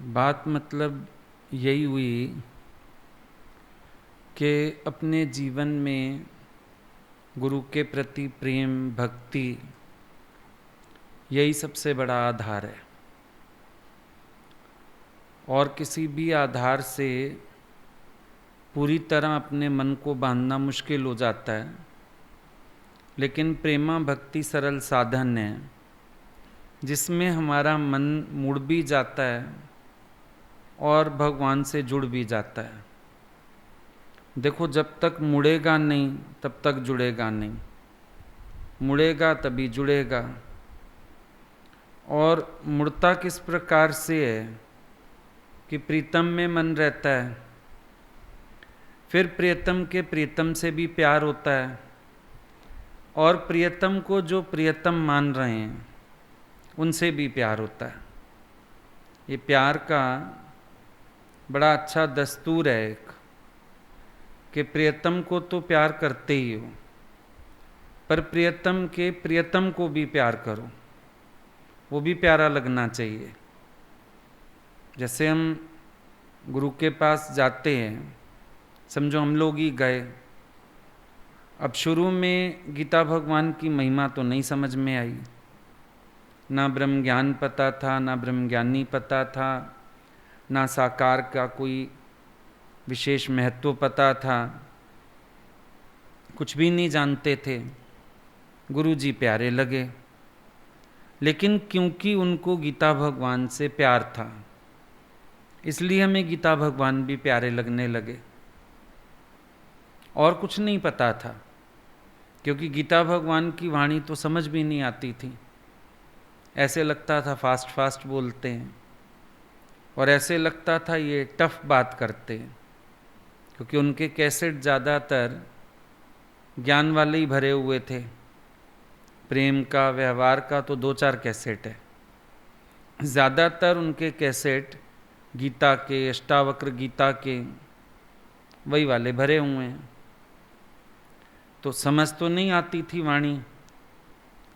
बात मतलब यही हुई कि अपने जीवन में गुरु के प्रति प्रेम भक्ति यही सबसे बड़ा आधार है। और किसी भी आधार से पूरी तरह अपने मन को बांधना मुश्किल हो जाता है, लेकिन प्रेमा भक्ति सरल साधन है जिसमें हमारा मन मुड़ भी जाता है और भगवान से जुड़ भी जाता है। देखो, जब तक मुड़ेगा नहीं तब तक जुड़ेगा नहीं, मुड़ेगा तभी जुड़ेगा। और मुड़ता किस प्रकार से है कि प्रीतम में मन रहता है, फिर प्रियतम के प्रियतम से भी प्यार होता है, और प्रियतम को जो प्रियतम मान रहे हैं उनसे भी प्यार होता है। ये प्यार का बड़ा अच्छा दस्तूर है एक, कि प्रियतम को तो प्यार करते ही हो, पर प्रियतम के प्रियतम को भी प्यार करो, वो भी प्यारा लगना चाहिए। जैसे हम गुरु के पास जाते हैं, समझो हम लोग ही गए। अब शुरू में गीता भगवान की महिमा तो नहीं समझ में आई, ना ब्रह्म ज्ञान पता था, ना ब्रह्म ज्ञानी पता था, ना साकार का कोई विशेष महत्व पता था, कुछ भी नहीं जानते थे। गुरु जी प्यारे लगे, लेकिन क्योंकि उनको गीता भगवान से प्यार था इसलिए हमें गीता भगवान भी प्यारे लगने लगे। और कुछ नहीं पता था, क्योंकि गीता भगवान की वाणी तो समझ भी नहीं आती थी। ऐसे लगता था फास्ट फास्ट बोलते हैं, और ऐसे लगता था ये टफ बात करते हैं, क्योंकि उनके कैसेट ज़्यादातर ज्ञान वाले ही भरे हुए थे। प्रेम का व्यवहार का तो 2-4 कैसेट है, ज़्यादातर उनके कैसेट गीता के, अष्टावक्र गीता के वही वाले भरे हुए हैं। तो समझ तो नहीं आती थी वाणी,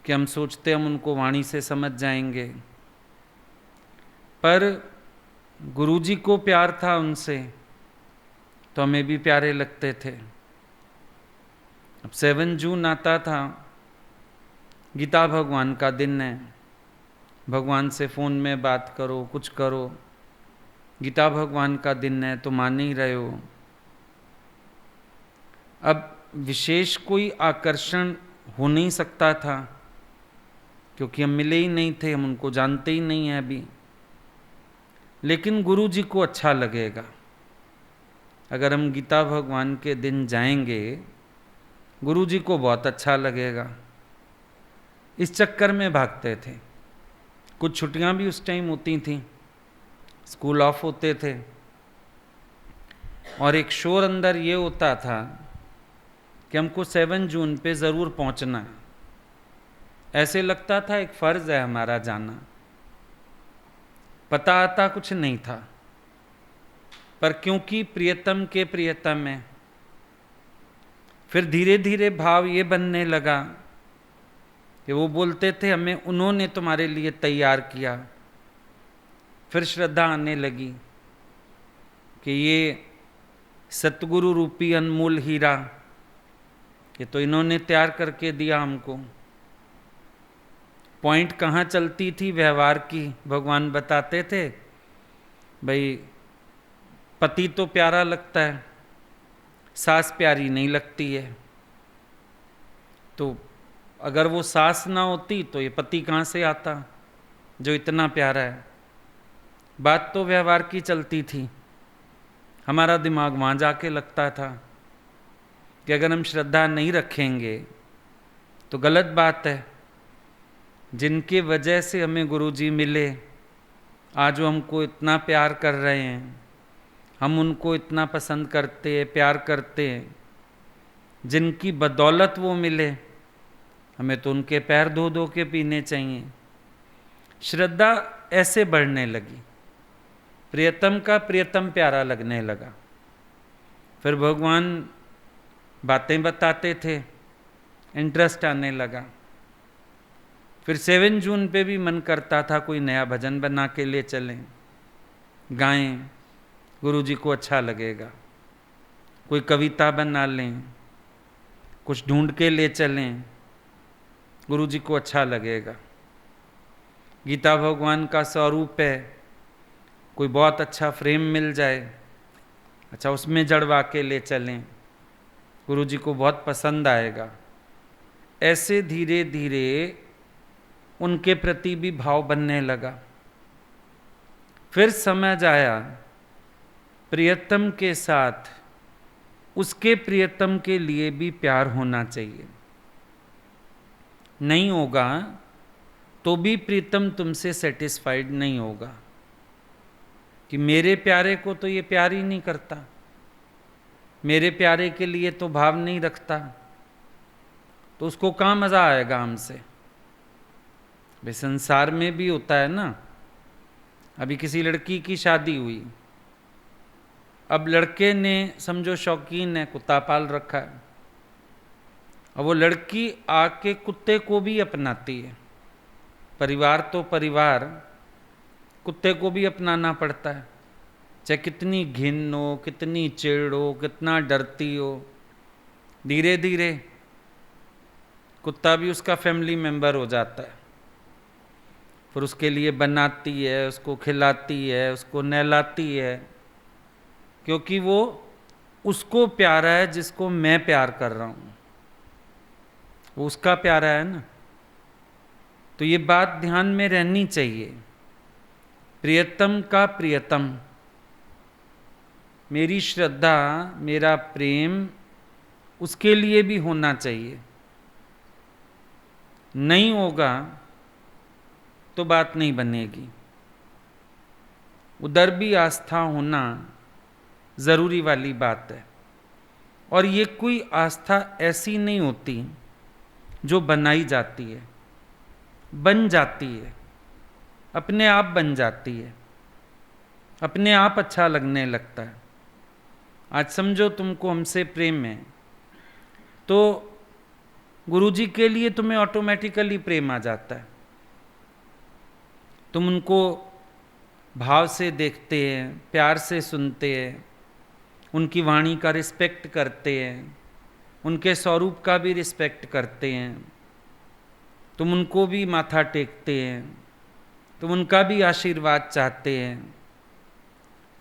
कि हम सोचते हम उनको वाणी से समझ जाएंगे, पर गुरुजी को प्यार था उनसे तो हमें भी प्यारे लगते थे। अब 7 जून आता था, गीता भगवान का दिन है, भगवान से फ़ोन में बात करो, कुछ करो, गीता भगवान का दिन है तो मान ही रहे हो। अब विशेष कोई आकर्षण हो नहीं सकता था, क्योंकि हम मिले ही नहीं थे, हम उनको जानते ही नहीं हैं अभी। लेकिन गुरु जी को अच्छा लगेगा अगर हम गीता भगवान के दिन जाएंगे, गुरु जी को बहुत अच्छा लगेगा। इस चक्कर में भागते थे। कुछ छुट्टियां भी उस टाइम होती थी, स्कूल ऑफ होते थे, और एक शोर अंदर ये होता था कि हमको 7 जून पे ज़रूर पहुंचना है। ऐसे लगता था एक फ़र्ज़ है हमारा जाना। पता आता कुछ नहीं था, पर क्योंकि प्रियतम के प्रियतम है, फिर धीरे धीरे भाव ये बनने लगा कि वो बोलते थे हमें उन्होंने तुम्हारे लिए तैयार किया। फिर श्रद्धा आने लगी कि ये सतगुरु रूपी अनमोल हीरा, ये तो इन्होंने तैयार करके दिया हमको। पॉइंट कहाँ चलती थी व्यवहार की, भगवान बताते थे भाई पति तो प्यारा लगता है, सास प्यारी नहीं लगती है। तो अगर वो सास ना होती तो ये पति कहाँ से आता जो इतना प्यारा है। बात तो व्यवहार की चलती थी, हमारा दिमाग वहाँ जाके लगता था कि अगर हम श्रद्धा नहीं रखेंगे तो गलत बात है। जिनके वजह से हमें गुरुजी मिले, आज वो हमको इतना प्यार कर रहे हैं, हम उनको इतना पसंद करते हैं, प्यार करते हैं, जिनकी बदौलत वो मिले, हमें तो उनके पैर धो धो के पीने चाहिए। श्रद्धा ऐसे बढ़ने लगी, प्रियतम का प्रियतम प्यारा लगने लगा। फिर भगवान बातें बताते थे, इंटरेस्ट आने लगा। फिर 7 जून पे भी मन करता था कोई नया भजन बना के ले चलें। गाएं, गुरुजी को अच्छा लगेगा। कोई कविता बना लें, कुछ ढूंढ के ले चलें, गुरुजी को अच्छा लगेगा। गीता भगवान का स्वरूप है, कोई बहुत अच्छा फ्रेम मिल जाए, अच्छा उसमें जड़वा के ले चलें, गुरुजी को बहुत पसंद आएगा। ऐसे धीरे धीरे उनके प्रति भी भाव बनने लगा। फिर समझ आया प्रियतम के साथ उसके प्रियतम के लिए भी प्यार होना चाहिए। नहीं होगा तो भी प्रीतम तुमसे सेटिस्फाइड नहीं होगा कि मेरे प्यारे को तो ये प्यार ही नहीं करता, मेरे प्यारे के लिए तो भाव नहीं रखता, तो उसको कहाँ मज़ा आएगा हमसे। भाई संसार में भी होता है ना। अभी किसी लड़की की शादी हुई, अब लड़के ने समझो शौकीन है, कुत्ता पाल रखा है, अब वो लड़की आके कुत्ते को भी अपनाती है। परिवार तो परिवार, कुत्ते को भी अपनाना पड़ता है, चाहे कितनी घिन हो, कितनी चिड़ हो, कितना डरती हो, धीरे धीरे कुत्ता भी उसका फैमिली मेंबर हो जाता है। फिर उसके लिए बनाती है, उसको खिलाती है, उसको नहलाती है, क्योंकि वो उसको प्यारा है जिसको मैं प्यार कर रहा हूँ, वो उसका प्यारा है ना। तो ये बात ध्यान में रहनी चाहिए। प्रियतम का प्रियतम, मेरी श्रद्धा, मेरा प्रेम उसके लिए भी होना चाहिए। नहीं होगा तो बात नहीं बनेगी। उधर भी आस्था होना ज़रूरी वाली बात है। और ये कोई आस्था ऐसी नहीं होती जो बनाई जाती है, बन जाती है, अपने आप बन जाती है, अपने आप अच्छा लगने लगता है। आज समझो तुमको हमसे प्रेम है, तो गुरुजी के लिए तुम्हें ऑटोमेटिकली प्रेम आ जाता है। तुम उनको भाव से देखते हैं, प्यार से सुनते हैं, उनकी वाणी का रिस्पेक्ट करते हैं, उनके स्वरूप का भी रिस्पेक्ट करते हैं, तुम उनको भी माथा टेकते हैं, तुम उनका भी आशीर्वाद चाहते हैं।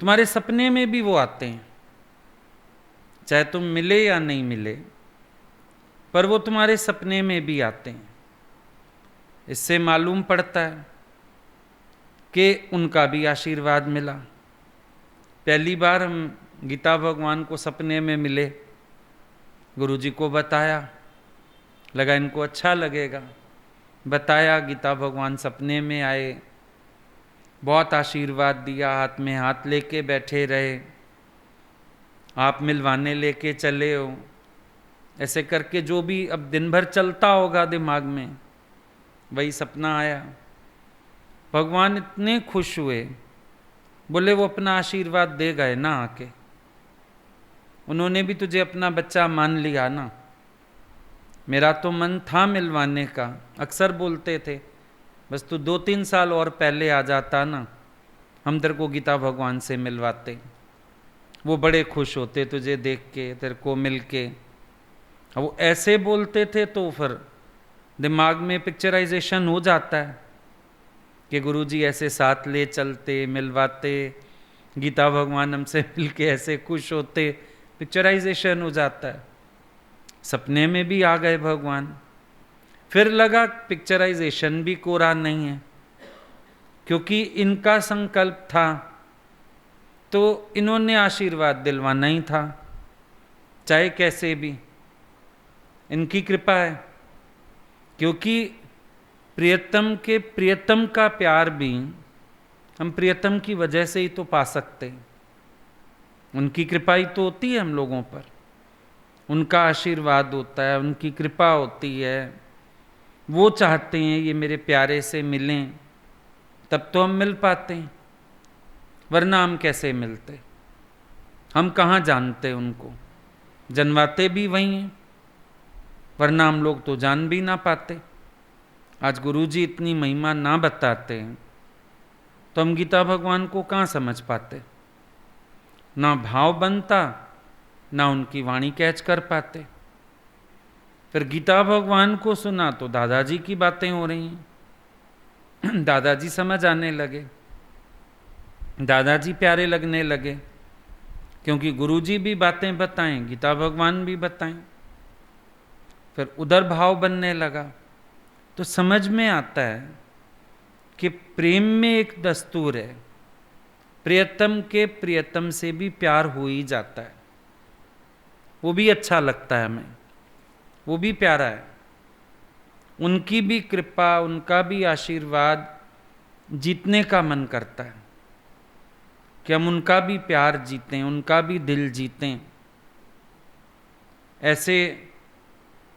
तुम्हारे सपने में भी वो आते हैं, चाहे तुम मिले या नहीं मिले, पर वो तुम्हारे सपने में भी आते हैं। इससे मालूम पड़ता है कि उनका भी आशीर्वाद मिला। पहली बार हम गीता भगवान को सपने में मिले, गुरुजी को बताया, लगा इनको अच्छा लगेगा, बताया, गीता भगवान सपने में आए, बहुत आशीर्वाद दिया, हाथ में हाथ लेके बैठे रहे, आप मिलवाने लेके चले हो, ऐसे करके जो भी अब दिन भर चलता होगा दिमाग में, वही सपना आया। भगवान इतने खुश हुए, बोले वो अपना आशीर्वाद दे गए ना आके, उन्होंने भी तुझे अपना बच्चा मान लिया ना। मेरा तो मन था मिलवाने का, अक्सर बोलते थे बस तू 2-3 साल और पहले आ जाता ना, हम तेरे को गीता भगवान से मिलवाते। वो बड़े खुश होते तुझे देख के, तेरे को मिल के। अब वो ऐसे बोलते थे तो फिर दिमाग में पिक्चराइजेशन हो जाता है कि गुरुजी ऐसे साथ ले चलते, मिलवाते, गीता भगवान हमसे मिल के ऐसे खुश होते, पिक्चराइजेशन हो जाता है। सपने में भी आ गए भगवान। फिर लगा पिक्चराइजेशन भी कोरा नहीं है, क्योंकि इनका संकल्प था तो इन्होंने आशीर्वाद दिलवाना ही था, चाहे कैसे भी, इनकी कृपा है। क्योंकि प्रियतम के प्रियतम का प्यार भी हम प्रियतम की वजह से ही तो पा सकते हैं। उनकी कृपा ही तो होती है हम लोगों पर, उनका आशीर्वाद होता है, उनकी कृपा होती है। वो चाहते हैं ये मेरे प्यारे से मिलें, तब तो हम मिल पाते हैं, वरना हम कैसे मिलते। हम कहाँ जानते उनको, जनवाते भी वही हैं, वरना हम लोग तो जान भी ना पाते। आज गुरुजी इतनी महिमा ना बताते हैं तो हम गीता भगवान को कहाँ समझ पाते? ना भाव बनता, ना उनकी वाणी कैच कर पाते। फिर गीता भगवान को सुना तो दादाजी की बातें हो रही हैं। दादाजी समझ आने लगे, दादाजी प्यारे लगने लगे, क्योंकि गुरुजी भी बातें बताएं, गीता भगवान भी बताएं। फिर उधर भाव बनने लगा। तो समझ में आता है कि प्रेम में एक दस्तूर है, प्रियतम के प्रियतम से भी प्यार हो ही जाता है। वो भी अच्छा लगता है हमें, वो भी प्यारा है। उनकी भी कृपा, उनका भी आशीर्वाद जीतने का मन करता है कि हम उनका भी प्यार जीतें, उनका भी दिल जीतें। ऐसे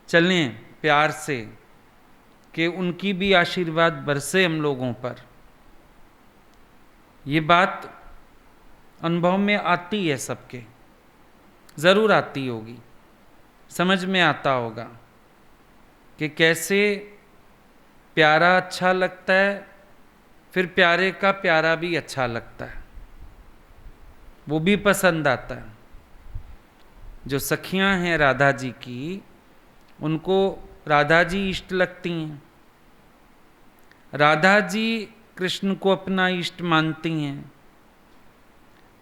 चलें प्यार से कि उनकी भी आशीर्वाद बरसे हम लोगों पर। ये बात अनुभव में आती है सबके, ज़रूर आती होगी, समझ में आता होगा कि कैसे प्यारा अच्छा लगता है, फिर प्यारे का प्यारा भी अच्छा लगता है, वो भी पसंद आता है। जो सखियां हैं राधा जी की, उनको राधा जी इष्ट लगती हैं, राधा जी कृष्ण को अपना इष्ट मानती हैं।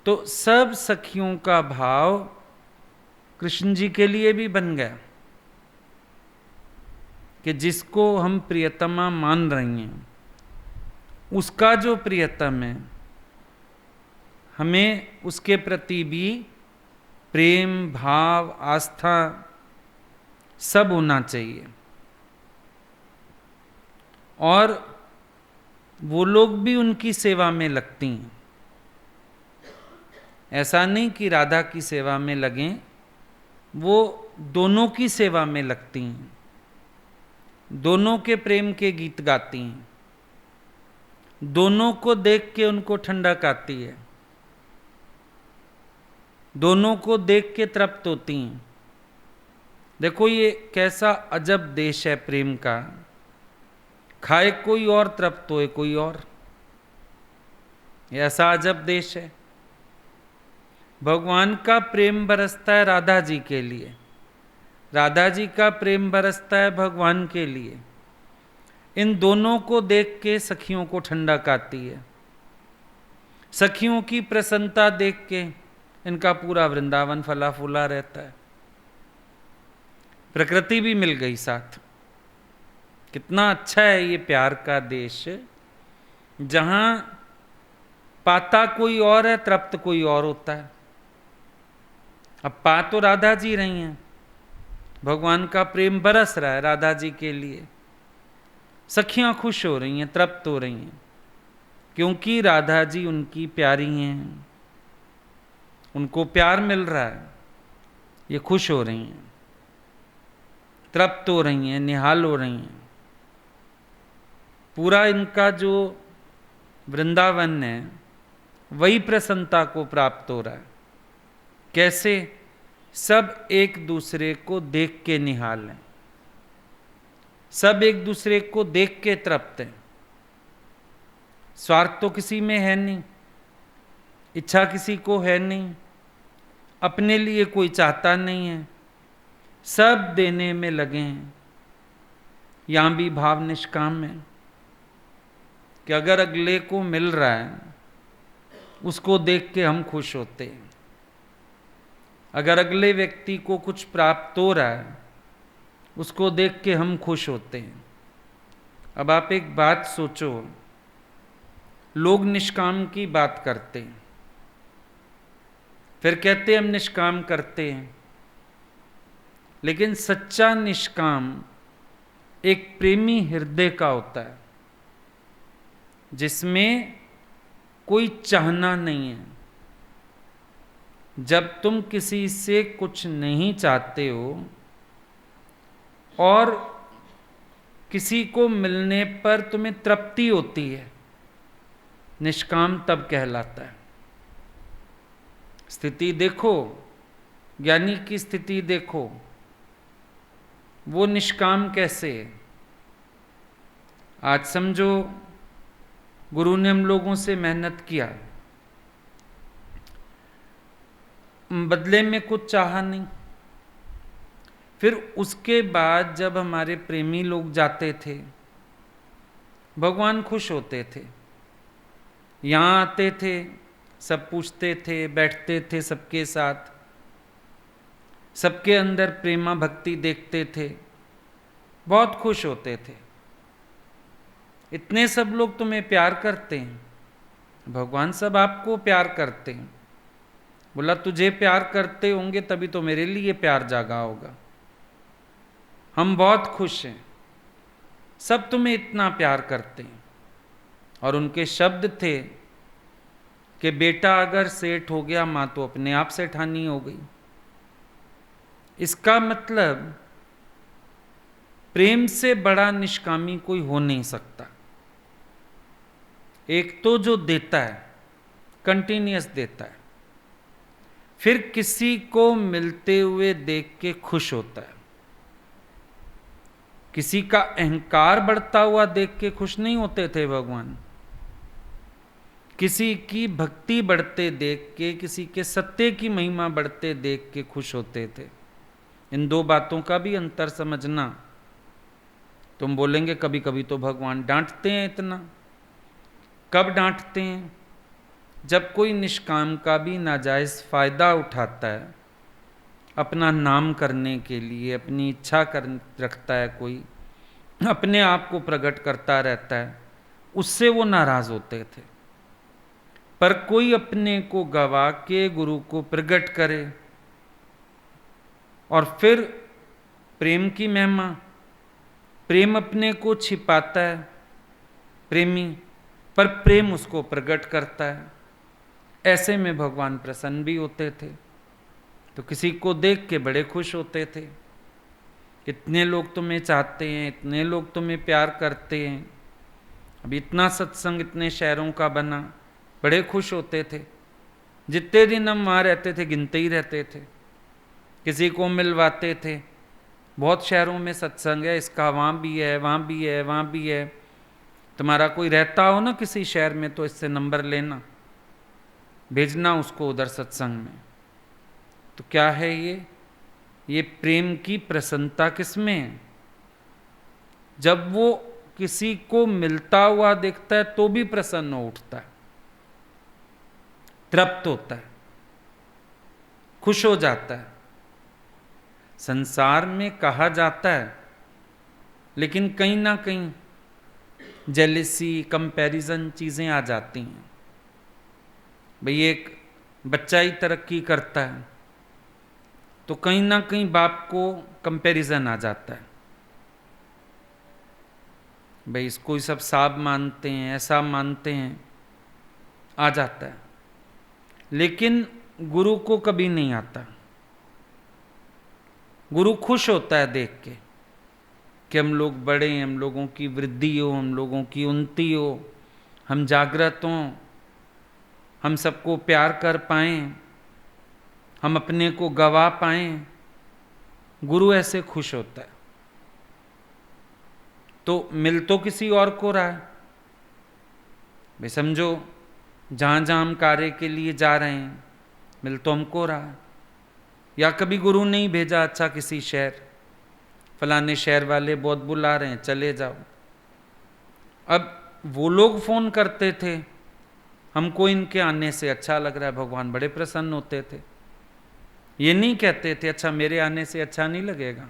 तो सब सखियों का भाव कृष्ण जी के लिए भी बन गया कि जिसको हम प्रियतमा मान रही हैं, उसका जो प्रियतम है, हमें उसके प्रति भी प्रेम, भाव, आस्था सब होना चाहिए। और वो लोग भी उनकी सेवा में लगती हैं। ऐसा नहीं कि राधा की सेवा में लगें, वो दोनों की सेवा में लगती हैं, दोनों के प्रेम के गीत गाती हैं, दोनों को देख के उनको ठंडक आती है, दोनों को देख के तृप्त होती हैं। देखो ये कैसा अजब देश है प्रेम का, खाए कोई और तृप्त होए कोई और, ऐसा अजब देश है। भगवान का प्रेम बरसता है राधा जी के लिए, राधा जी का प्रेम बरसता है भगवान के लिए। इन दोनों को देख के सखियों को ठंडक आती है, सखियों की प्रसन्नता देख के इनका पूरा वृंदावन फला फूला रहता है। प्रकृति भी मिल गई साथ। कितना अच्छा है ये प्यार का देश, जहां पाता कोई और है, तृप्त कोई और होता है। अब पा तो राधा जी रही हैं, भगवान का प्रेम बरस रहा है राधा जी के लिए, सखियां खुश हो रही हैं, तृप्त हो रही हैं, क्योंकि राधा जी उनकी प्यारी हैं, उनको प्यार मिल रहा है, ये खुश हो रही हैं, तृप्त हो रही हैं, निहाल हो रही हैं। पूरा इनका जो वृंदावन है वही प्रसन्नता को प्राप्त हो रहा है। कैसे? सब एक दूसरे को देख के निहाल हैं, सब एक दूसरे को देख के तृप्त हैं। स्वार्थ तो किसी में है नहीं, इच्छा किसी को है नहीं, अपने लिए कोई चाहता नहीं है, सब देने में लगे हैं। यहां भी भाव निष्काम है कि अगर अगले को मिल रहा है उसको देख के हम खुश होते हैं, अगर अगले व्यक्ति को कुछ प्राप्त हो रहा है उसको देख के हम खुश होते हैं। अब आप एक बात सोचो, लोग निष्काम की बात करते हैं, फिर कहते हैं हम निष्काम करते हैं, लेकिन सच्चा निष्काम एक प्रेमी हृदय का होता है, जिसमें कोई चाहना नहीं है। जब तुम किसी से कुछ नहीं चाहते हो और किसी को मिलने पर तुम्हें तृप्ति होती है, निष्काम तब कहलाता है। स्थिति देखो, ज्ञानी की स्थिति देखो, वो निष्काम कैसे है। आज समझो गुरु ने हम लोगों से मेहनत किया, बदले में कुछ चाहा नहीं। फिर उसके बाद जब हमारे प्रेमी लोग जाते थे, भगवान खुश होते थे। यहाँ आते थे, सब पूछते थे, बैठते थे सबके साथ, सबके अंदर प्रेमा भक्ति देखते थे, बहुत खुश होते थे। इतने सब लोग तुम्हें प्यार करते हैं, भगवान सब आपको प्यार करते हैं। बोला तुझे प्यार करते होंगे तभी तो मेरे लिए प्यार जागा होगा। हम बहुत खुश हैं, सब तुम्हें इतना प्यार करते हैं। और उनके शब्द थे कि बेटा अगर सेठ हो गया, माँ तो अपने आप सेठानी हो गई। इसका मतलब प्रेम से बड़ा निष्कामी कोई हो नहीं सकता। एक तो जो देता है, कंटिन्यूअस देता है, फिर किसी को मिलते हुए देख के खुश होता है। किसी का अहंकार बढ़ता हुआ देख के खुश नहीं होते थे भगवान। किसी की भक्ति बढ़ते देख के, किसी के सत्य की महिमा बढ़ते देख के खुश होते थे। इन दो बातों का भी अंतर समझना। तुम बोलेंगे कभी कभी तो भगवान डांटते हैं इतना। कब डांटते हैं? जब कोई निष्काम का भी नाजायज फायदा उठाता है अपना नाम करने के लिए, अपनी इच्छा रखता है, कोई अपने आप को प्रकट करता रहता है, उससे वो नाराज होते थे। पर कोई अपने को गवा के गुरु को प्रकट करे और फिर प्रेम की महिमा, प्रेम अपने को छिपाता है प्रेमी, पर प्रेम उसको प्रकट करता है, ऐसे में भगवान प्रसन्न भी होते थे। तो किसी को देख के बड़े खुश होते थे। इतने लोग तुम्हें चाहते हैं, इतने लोग तुम्हें प्यार करते हैं, अभी इतना सत्संग इतने शहरों का बना, बड़े खुश होते थे। जितने दिन हम वहाँ रहते थे गिनते ही रहते थे, किसी को मिलवाते थे। बहुत शहरों में सत्संग है, इसका वहाँ भी है, वहाँ भी है, वहाँ भी है। तुम्हारा कोई रहता हो ना किसी शहर में तो इससे नंबर लेना, भेजना उसको उधर सत्संग में। तो क्या है ये प्रेम की प्रसन्नता किसमें है? जब वो किसी को मिलता हुआ देखता है तो भी प्रसन्न हो उठता है, तृप्त होता है, खुश हो जाता है। संसार में कहा जाता है, लेकिन कहीं ना कहीं जेलिसी, कंपैरिजन चीजें आ जाती हैं। भाई एक बच्चा ही तरक्की करता है तो कहीं ना कहीं बाप को कंपैरिजन आ जाता है। भाई इसको ही सब साब मानते हैं, ऐसा मानते हैं, आ जाता है। लेकिन गुरु को कभी नहीं आता। गुरु खुश होता है देख के कि हम लोग बड़े हैं, हम लोगों की वृद्धि हो, हम लोगों की उन्नति हो, हम जागृत हों, हम सबको प्यार कर पाएं, हम अपने को गवा पाएं। गुरु ऐसे खुश होता है। तो मिल तो किसी और को रहा है। भाई समझो जहाँ जहाँ हम कार्य के लिए जा रहे हैं, मिल तो हमको रहा है। या कभी गुरु ने ही भेजा अच्छा किसी शहर, फलाने शहर वाले बहुत बुला रहे हैं, चले जाओ। अब वो लोग फोन करते थे, हमको इनके आने से अच्छा लग रहा है, भगवान बड़े प्रसन्न होते थे। ये नहीं कहते थे अच्छा मेरे आने से अच्छा नहीं लगेगा,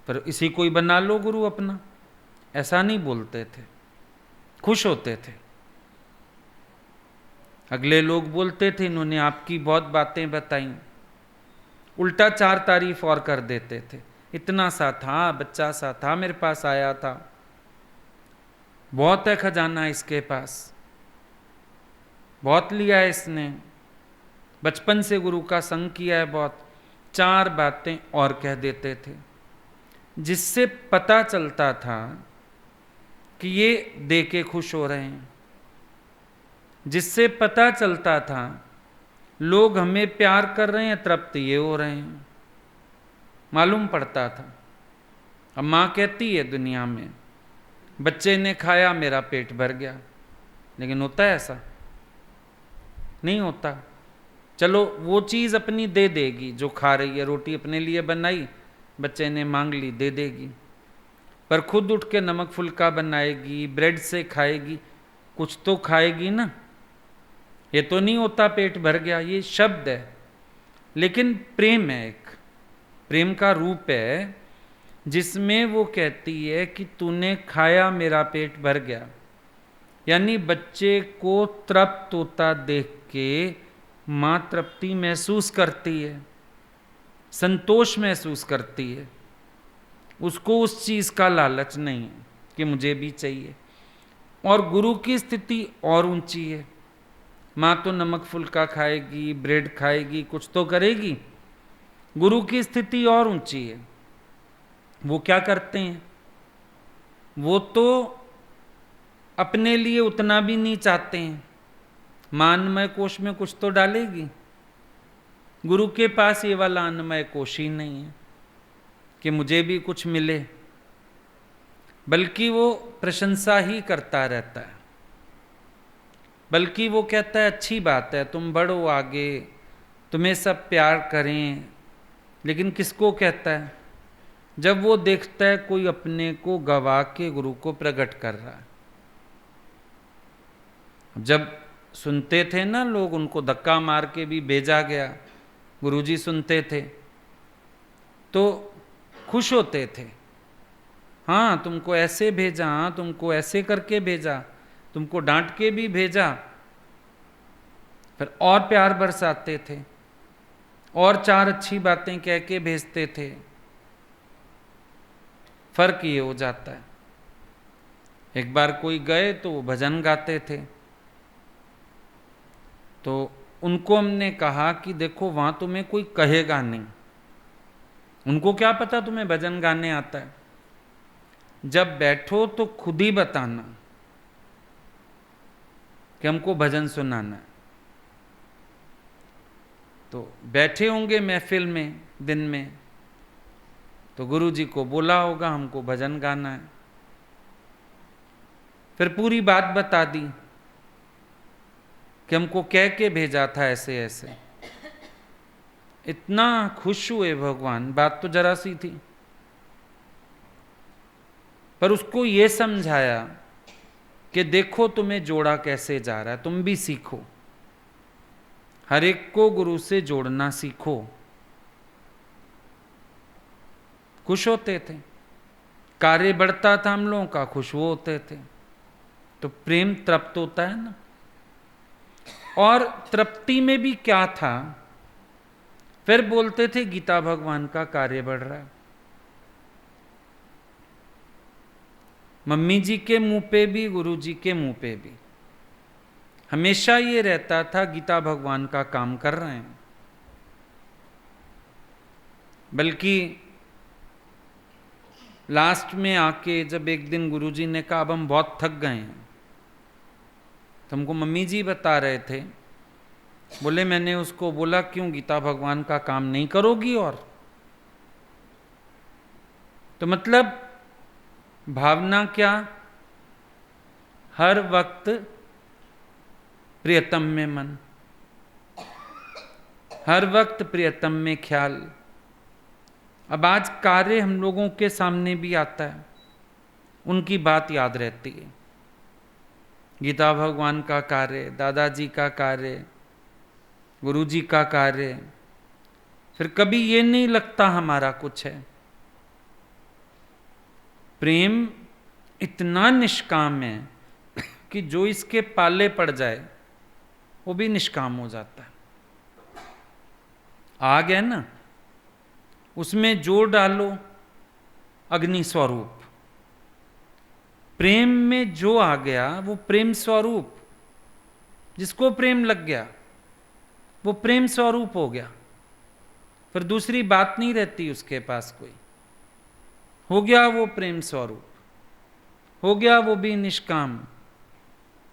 पर इसी को ही बना लो गुरु अपना, ऐसा नहीं बोलते थे, खुश होते थे। अगले लोग बोलते थे इन्होंने आपकी बहुत बातें बताई, उल्टा चार तारीफ और कर देते थे। इतना सा था, बच्चा सा था, मेरे पास आया था, बहुत है खजाना इसके पास, बहुत लिया है इसने, बचपन से गुरु का संग किया है बहुत। चार बातें और कह देते थे, जिससे पता चलता था कि ये दे के खुश हो रहे हैं, जिससे पता चलता था लोग हमें प्यार कर रहे हैं, तृप्त ये हो रहे हैं, मालूम पड़ता था। अब माँ कहती है दुनिया में बच्चे ने खाया, मेरा पेट भर गया। लेकिन होता है ऐसा? नहीं होता। चलो वो चीज़ अपनी दे देगी जो खा रही है, रोटी अपने लिए बनाई, बच्चे ने मांग ली, दे देगी, पर खुद उठ के नमक फुल्का बनाएगी, ब्रेड से खाएगी, कुछ तो खाएगी ना। ये तो नहीं होता पेट भर गया, ये शब्द है। लेकिन प्रेम है, एक प्रेम का रूप है जिसमें वो कहती है कि तूने खाया, मेरा पेट भर गया। यानी बच्चे को तृप्त होता देख के माँ तृप्ति महसूस करती है, संतोष महसूस करती है। उसको उस चीज़ का लालच नहीं है कि मुझे भी चाहिए। और गुरु की स्थिति और ऊंची है। माँ तो नमक फुल्का खाएगी, ब्रेड खाएगी, कुछ तो करेगी। गुरु की स्थिति और ऊंची है। वो क्या करते हैं? वो तो अपने लिए उतना भी नहीं चाहते हैं। माँ अन्नमय कोश में कुछ तो डालेगी। गुरु के पास ये वाला अन्नमय कोश ही नहीं है कि मुझे भी कुछ मिले, बल्कि वो प्रशंसा ही करता रहता है। बल्कि वो कहता है अच्छी बात है, तुम बढ़ो आगे, तुम्हें सब प्यार करें। लेकिन किसको कहता है? जब वो देखता है कोई अपने को गवा के गुरु को प्रकट कर रहा है। जब सुनते थे ना लोग, उनको धक्का मार के भी भेजा गया, गुरुजी सुनते थे तो खुश होते थे। हाँ तुमको ऐसे भेजा, हाँ तुमको ऐसे करके भेजा, तुमको डांट के भी भेजा। फिर और प्यार बरसाते थे और चार अच्छी बातें कह के भेजते थे। फर्क ये हो जाता है। एक बार कोई गए तो वो भजन गाते थे, तो उनको हमने कहा कि देखो वहां तुम्हें कोई कहेगा नहीं, उनको क्या पता तुम्हें भजन गाने आता है। जब बैठो तो खुद ही बताना कि हमको भजन सुनाना है। तो बैठे होंगे महफिल में दिन में, तो गुरु जी को बोला होगा हमको भजन गाना है। फिर पूरी बात बता दी कि हमको कह के भेजा था ऐसे ऐसे। इतना खुश हुए भगवान, बात तो जरा सी थी, पर उसको ये समझाया कि देखो तुम्हें जोड़ा कैसे जा रहा है, तुम भी सीखो, हर एक को गुरु से जोड़ना सीखो। खुश होते थे, कार्य बढ़ता था हम लोगों का, खुश वो होते थे। तो प्रेम तृप्त होता है ना। और तृप्ति में भी क्या था, फिर बोलते थे गीता भगवान का कार्य बढ़ रहा है। मम्मी जी के मुंह पे भी, गुरु जी के मुंह पे भी हमेशा ये रहता था गीता भगवान का काम कर रहे हैं। बल्कि लास्ट में आके जब एक दिन गुरुजी ने कहा अब हम बहुत थक गए हैं, तो हमको मम्मी जी बता रहे थे, बोले मैंने उसको बोला क्यों गीता भगवान का काम नहीं करोगी? और तो मतलब भावना क्या, हर वक्त प्रियतम में मन, हर वक्त प्रियतम में ख्याल। अब आज कार्य हम लोगों के सामने भी आता है, उनकी बात याद रहती है। गीता भगवान का कार्य, दादाजी का कार्य, गुरुजी का कार्य, फिर कभी ये नहीं लगता हमारा कुछ है। प्रेम इतना निष्काम है कि जो इसके पाले पड़ जाए वो भी निष्काम हो जाता है। आग है ना, उसमें जो डालो अग्नि स्वरूप। प्रेम में जो आ गया वो प्रेम स्वरूप, जिसको प्रेम लग गया वो प्रेम स्वरूप हो गया। फिर दूसरी बात नहीं रहती उसके पास कोई, हो गया वो प्रेम स्वरूप, हो गया वो भी निष्काम,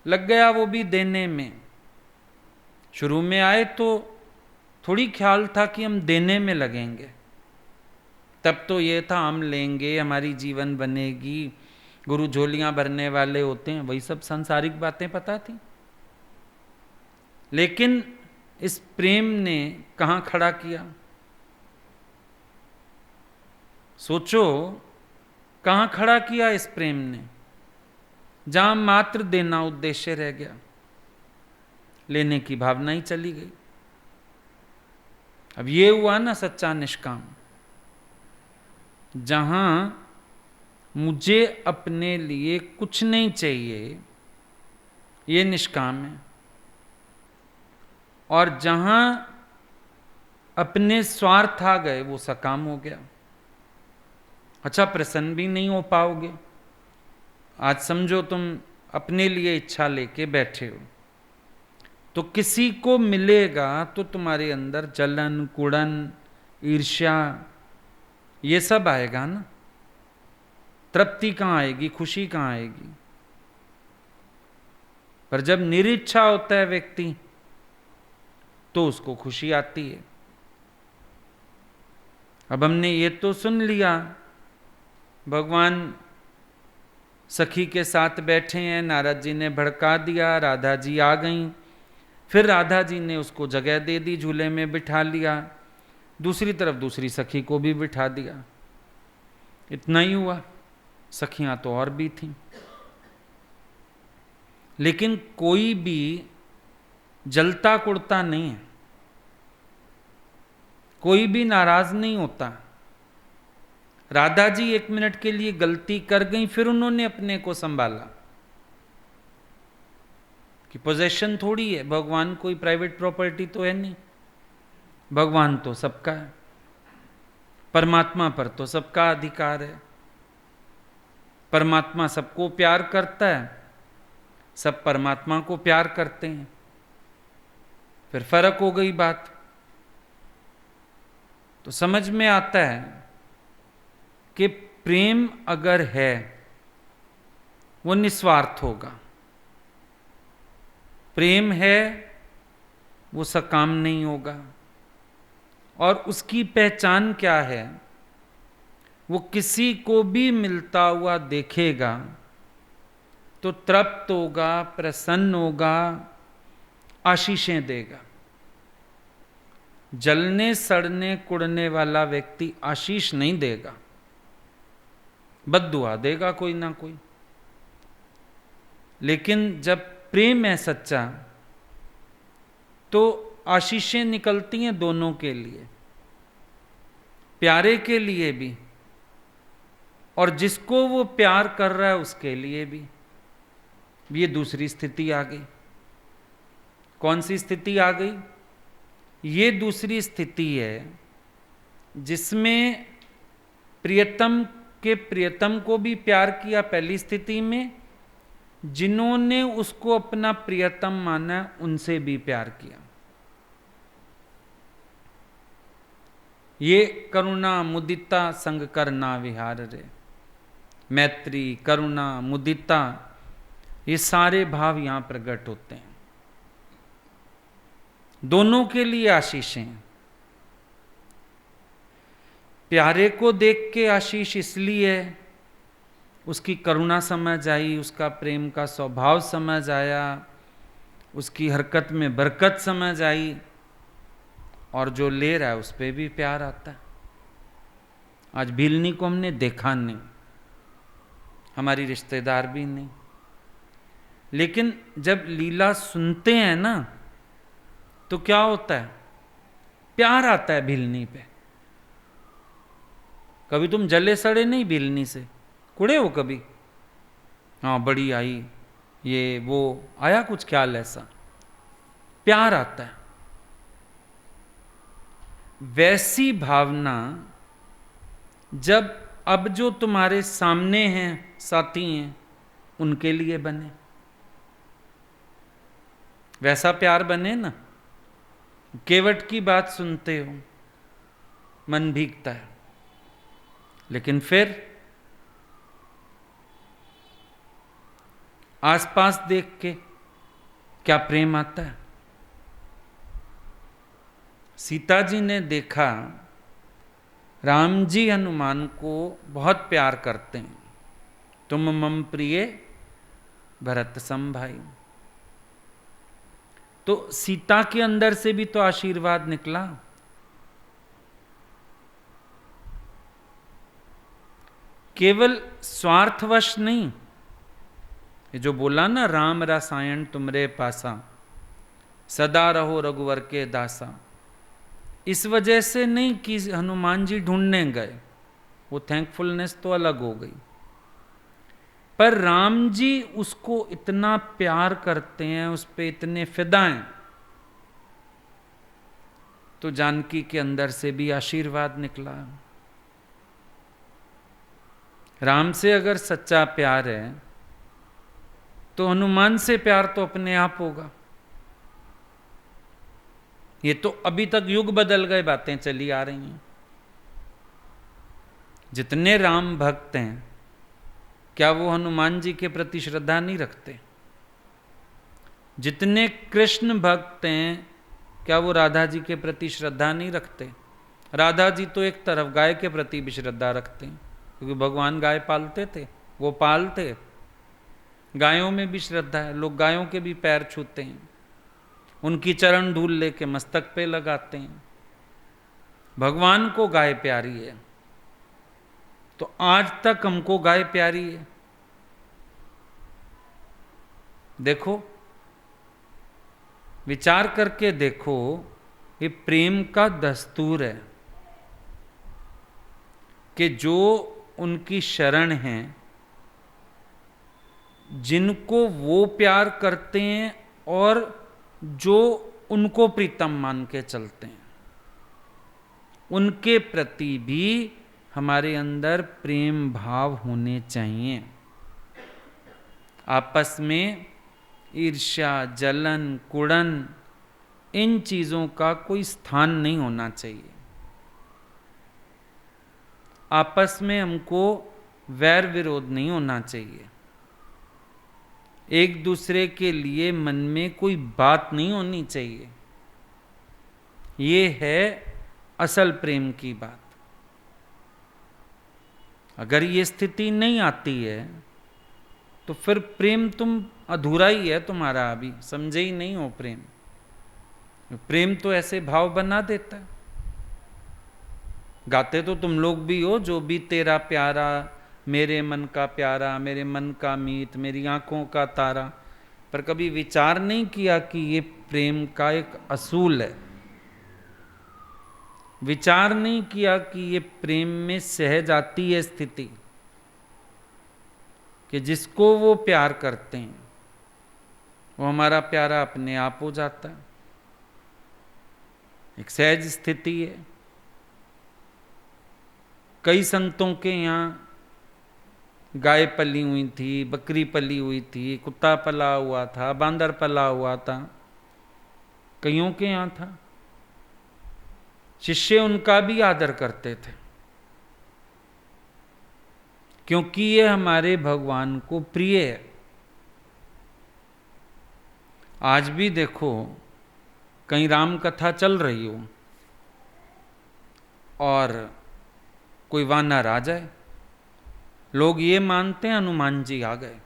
लग गया वो भी देने में। शुरू में आए तो थोड़ी ख्याल था कि हम देने में लगेंगे, तब तो ये था हम लेंगे, हमारी जीवन बनेगी, गुरु झोलियां भरने वाले होते हैं, वही सब सांसारिक बातें पता थी। लेकिन इस प्रेम ने कहां खड़ा किया? सोचो, कहां खड़ा किया इस प्रेम ने? जहां मात्र देना उद्देश्य रह गया, लेने की भावना ही चली गई। अब ये हुआ ना सच्चा निष्काम, जहां मुझे अपने लिए कुछ नहीं चाहिए, ये निष्काम है। और जहां अपने स्वार्थ आ गए, वो सकाम हो गया। अच्छा, प्रसन्न भी नहीं हो पाओगे। आज समझो तुम अपने लिए इच्छा लेके बैठे हो, तो किसी को मिलेगा तो तुम्हारे अंदर जलन, कुड़न, ईर्ष्या, ये सब आएगा ना। तृप्ति कहाँ आएगी, खुशी कहाँ आएगी? पर जब निरिच्छा होता है व्यक्ति, तो उसको खुशी आती है। अब हमने ये तो सुन लिया, भगवान सखी के साथ बैठे हैं, नारद जी ने भड़का दिया, राधा जी आ गईं, फिर राधा जी ने उसको जगह दे दी, झूले में बिठा लिया, दूसरी तरफ दूसरी सखी को भी बिठा दिया। इतना ही हुआ? सखियां तो और भी थीं। लेकिन कोई भी जलता कुड़ता नहीं है, कोई भी नाराज नहीं होता। राधा जी 1 मिनट के लिए गलती कर गई, फिर उन्होंने अपने को संभाला कि पोजेशन थोड़ी है, भगवान कोई प्राइवेट प्रॉपर्टी तो है नहीं, भगवान तो सबका है, परमात्मा पर तो सबका अधिकार है, परमात्मा सबको प्यार करता है, सब परमात्मा को प्यार करते हैं। फिर फर्क हो गई बात। तो समझ में आता है कि प्रेम अगर है, वो निस्वार्थ होगा। प्रेम है, वो सकाम नहीं होगा। और उसकी पहचान क्या है? वो किसी को भी मिलता हुआ देखेगा तो तृप्त होगा, प्रसन्न होगा, आशीषें देगा। जलने सड़ने कुड़ने वाला व्यक्ति आशीष नहीं देगा, बद्दुआ देगा कोई ना कोई। लेकिन जब प्रेम है सच्चा, तो आशीषें निकलती हैं दोनों के लिए, प्यारे के लिए भी और जिसको वो प्यार कर रहा है उसके लिए भी। ये दूसरी स्थिति आ गई। कौन सी स्थिति आ गई? ये दूसरी स्थिति है जिसमें प्रियतम के प्रियतम को भी प्यार किया पहली स्थिति में, जिन्होंने उसको अपना प्रियतम माना उनसे भी प्यार किया। ये करुणा मुदिता संग करना विहार रे। मैत्री, करुणा, मुदिता, ये सारे भाव यहां प्रकट होते हैं। दोनों के लिए आशीषें। प्यारे को देख के आशीष इसलिए, उसकी करुणा समझ आई, उसका प्रेम का स्वभाव समझ आया, उसकी हरकत में बरकत समझ आई, और जो ले रहा है उस पर भी प्यार आता है। आज भीलनी को हमने देखा नहीं, हमारी रिश्तेदार भी नहीं, लेकिन जब लीला सुनते हैं ना, तो क्या होता है? प्यार आता है भीलनी पे। कभी तुम जले सड़े नहीं भीलनी से? कुड़े हो कभी? हाँ, बड़ी आई, ये वो आया कुछ ख्याल ऐसा? प्यार आता है। वैसी भावना जब अब जो तुम्हारे सामने हैं, साथी हैं, उनके लिए बने, वैसा प्यार बने ना। केवट की बात सुनते हो, मन भीगता है, लेकिन फिर आसपास देख के क्या प्रेम आता है। सीता जी ने देखा राम जी हनुमान को बहुत प्यार करते हैं, तुम मम प्रिय भरत सम भाई। तो सीता के अंदर से भी तो आशीर्वाद निकला। केवल स्वार्थवश नहीं, ये जो बोला ना, राम रसायन तुमरे पासा, सदा रहो रघुवर के दासा, इस वजह से नहीं कि हनुमान जी ढूंढने गए, वो थैंकफुलनेस तो अलग हो गई, पर राम जी उसको इतना प्यार करते हैं, उस पे इतने फिदा हैं, तो जानकी के अंदर से भी आशीर्वाद निकला। राम से अगर सच्चा प्यार है तो हनुमान से प्यार तो अपने आप होगा। ये तो अभी तक युग बदल गए बातें चली आ रही हैं। जितने राम भक्त हैं, क्या वो हनुमान जी के प्रति श्रद्धा नहीं रखते? जितने कृष्ण भक्त हैं, क्या वो राधा जी के प्रति श्रद्धा नहीं रखते? राधा जी तो एक तरफ गाय के प्रति भी श्रद्धा रखते हैं, क्योंकि भगवान गाय पालते थे, गोपाल थे। गायों में भी श्रद्धा है, लोग गायों के भी पैर छूते हैं, उनकी चरण धूल लेके मस्तक पे लगाते हैं। भगवान को गाय प्यारी है, तो आज तक हमको गाय प्यारी है। देखो, विचार करके देखो, ये प्रेम का दस्तूर है कि जो उनकी शरण हैं, जिनको वो प्यार करते हैं और जो उनको प्रीतम मान के चलते हैं, उनके प्रति भी हमारे अंदर प्रेम भाव होने चाहिए। आपस में ईर्ष्या, जलन, कुड़न, इन चीजों का कोई स्थान नहीं होना चाहिए। आपस में हमको वैर विरोध नहीं होना चाहिए। एक दूसरे के लिए मन में कोई बात नहीं होनी चाहिए। ये है असल प्रेम की बात। अगर ये स्थिति नहीं आती है तो फिर प्रेम तुम अधूरा ही है तुम्हारा, अभी समझे ही नहीं हो प्रेम। प्रेम तो ऐसे भाव बना देता है। गाते तो तुम लोग भी हो, जो भी तेरा प्यारा, मेरे मन का प्यारा, मेरे मन का मीत, मेरी आंखों का तारा, पर कभी विचार नहीं किया कि ये प्रेम का एक असूल है। विचार नहीं किया कि ये प्रेम में सहज आती है स्थिति कि जिसको वो प्यार करते हैं वो हमारा प्यारा अपने आप हो जाता है। एक सहज स्थिति है। कई संतों के यहाँ गाय पली हुई थी, बकरी पली हुई थी, कुत्ता पला हुआ था, बांदर पला हुआ था, कईयों के यहाँ था। शिष्य उनका भी आदर करते थे, क्योंकि ये हमारे भगवान को प्रिय है। आज भी देखो, कहीं राम कथा चल रही हो और कोई वानर आ जाए, लोग ये मानते हैं हनुमान जी आ गए।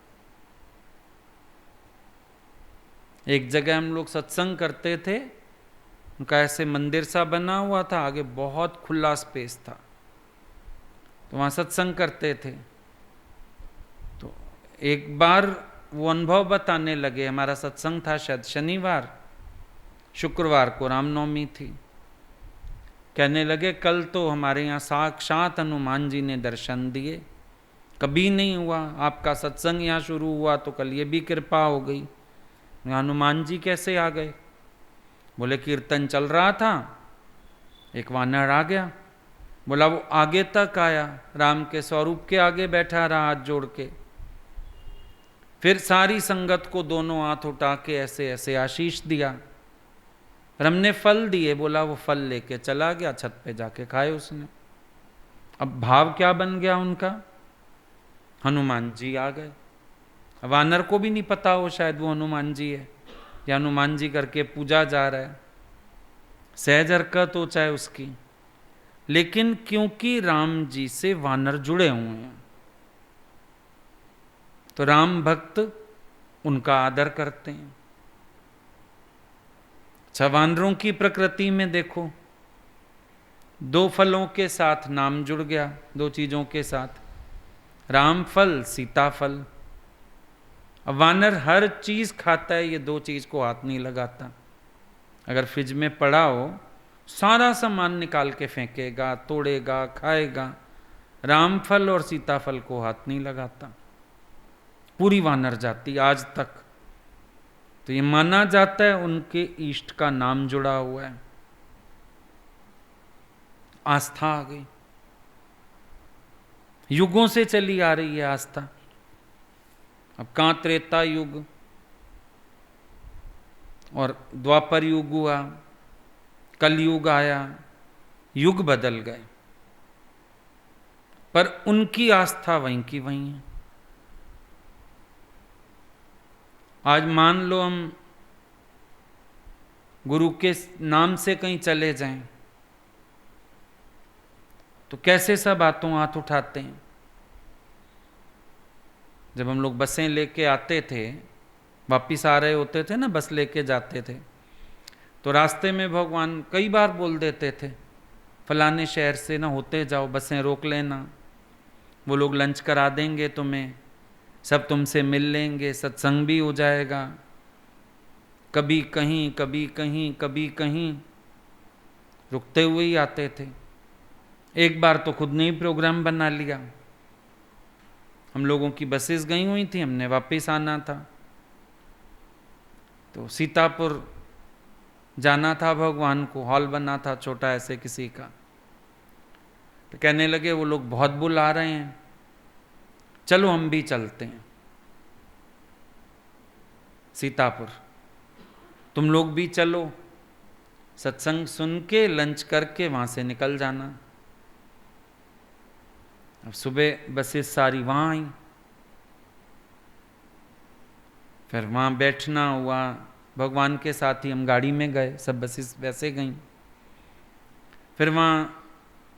एक जगह हम लोग सत्संग करते थे, उनका ऐसे मंदिर सा बना हुआ था, आगे बहुत खुला स्पेस था, तो वहाँ सत्संग करते थे। तो एक बार वो अनुभव बताने लगे। हमारा सत्संग था शायद शनिवार, शुक्रवार को रामनवमी थी। कहने लगे कल तो हमारे यहाँ साक्षात हनुमान जी ने दर्शन दिए, कभी नहीं हुआ। आपका सत्संग यहाँ शुरू हुआ तो कल ये भी कृपा हो गई। हनुमान जी कैसे आ गए? बोले कीर्तन चल रहा था, एक वानर आ गया। बोला वो आगे तक आया, राम के स्वरूप के आगे बैठा रहा हाथ जोड़ के, फिर सारी संगत को दोनों हाथ उठा के ऐसे ऐसे आशीष दिया। हमने फल दिए, बोला वो फल लेके चला गया, छत पे जाके खाए उसने। अब भाव क्या बन गया उनका? हनुमान जी आ गए। वानर को भी नहीं पता हो शायद वो हनुमान जी है या हनुमान जी करके पूजा जा रहा है, सहज हरकत हो चाहे उसकी, लेकिन क्योंकि राम जी से वानर जुड़े हुए हैं, तो राम भक्त उनका आदर करते हैं। अच्छा, वानरों की प्रकृति में देखो, दो फलों के साथ नाम जुड़ गया, दो चीजों के साथ, राम फल सीता फल। अब वानर हर चीज खाता है, ये दो चीज को हाथ नहीं लगाता। अगर फ्रिज में पड़ा हो सारा सामान निकाल के फेंकेगा, तोड़ेगा, खाएगा। रामफल और सीताफल को हाथ नहीं लगाता पूरी वानर जाति आज तक। तो ये माना जाता है उनके इष्ट का नाम जुड़ा हुआ है, आस्था आ गई। युगों से चली आ रही है आस्था। अब कहां त्रेता युग और द्वापर युग हुआ, कलयुग आया, युग बदल गए, पर उनकी आस्था वहीं की वहीं है। आज मान लो हम गुरु के नाम से कहीं चले जाएं तो कैसे सब हाथ उठाते हैं। जब हम लोग बसें लेके आते थे, वापिस आ रहे होते थे ना, बस लेके जाते थे, तो रास्ते में भगवान कई बार बोल देते थे, फलाने शहर से ना होते जाओ, बसें रोक लेना, वो लोग लंच करा देंगे तुम्हें, सब तुमसे मिल लेंगे, सत्संग भी हो जाएगा। कभी कहीं कभी कहीं कभी कहीं रुकते हुए ही आते थे। एक बार तो खुद ने ही प्रोग्राम बना लिया, हम लोगों की बसेस गई हुई थी, हमने वापस आना था, तो सीतापुर जाना था भगवान को, हॉल बना था छोटा ऐसे किसी का। तो कहने लगे वो लोग बहुत बुला रहे हैं, चलो हम भी चलते हैं सीतापुर, तुम लोग भी चलो, सत्संग सुन के लंच करके वहां से निकल जाना। अब सुबह बसेस सारी वहां आई, फिर वहां बैठना हुआ, भगवान के साथ ही हम गाड़ी में गए, सब बसेस वैसे गईं। फिर वहां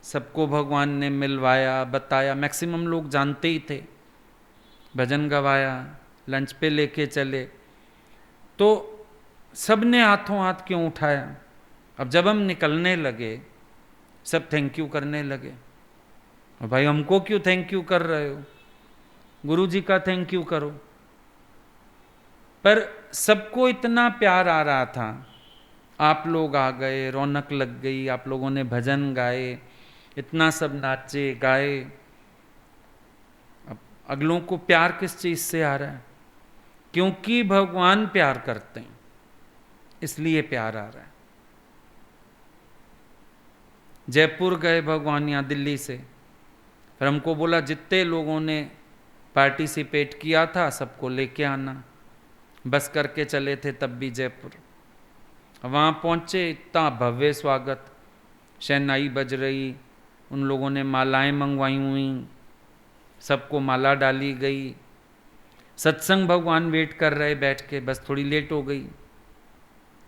सबको भगवान ने मिलवाया, बताया, मैक्सिमम लोग जानते ही थे, भजन गवाया, लंच पे लेके चले। तो सबने हाथों हाथ क्यों उठाया। अब जब हम निकलने लगे सब थैंक यू करने लगे। और भाई हमको क्यों थैंक यू कर रहे हो, गुरु जी का थैंक यू करो। पर सबको इतना प्यार आ रहा था, आप लोग आ गए, रौनक लग गई, आप लोगों ने भजन गाए, इतना सब नाचे गाए। अब अगलों को प्यार किस चीज से आ रहा है, क्योंकि भगवान प्यार करते हैं इसलिए प्यार आ रहा है। जयपुर गए भगवान यहाँ दिल्ली से, फिर हमको बोला जितने लोगों ने पार्टिसिपेट किया था सबको लेके आना, बस करके चले थे तब भी जयपुर। वहाँ पहुँचे, इतना भव्य स्वागत, शहनाई बज रही, उन लोगों ने मालाएं मंगवाई हुई, सबको माला डाली गई, सत्संग भगवान वेट कर रहे बैठ के, बस थोड़ी लेट हो गई,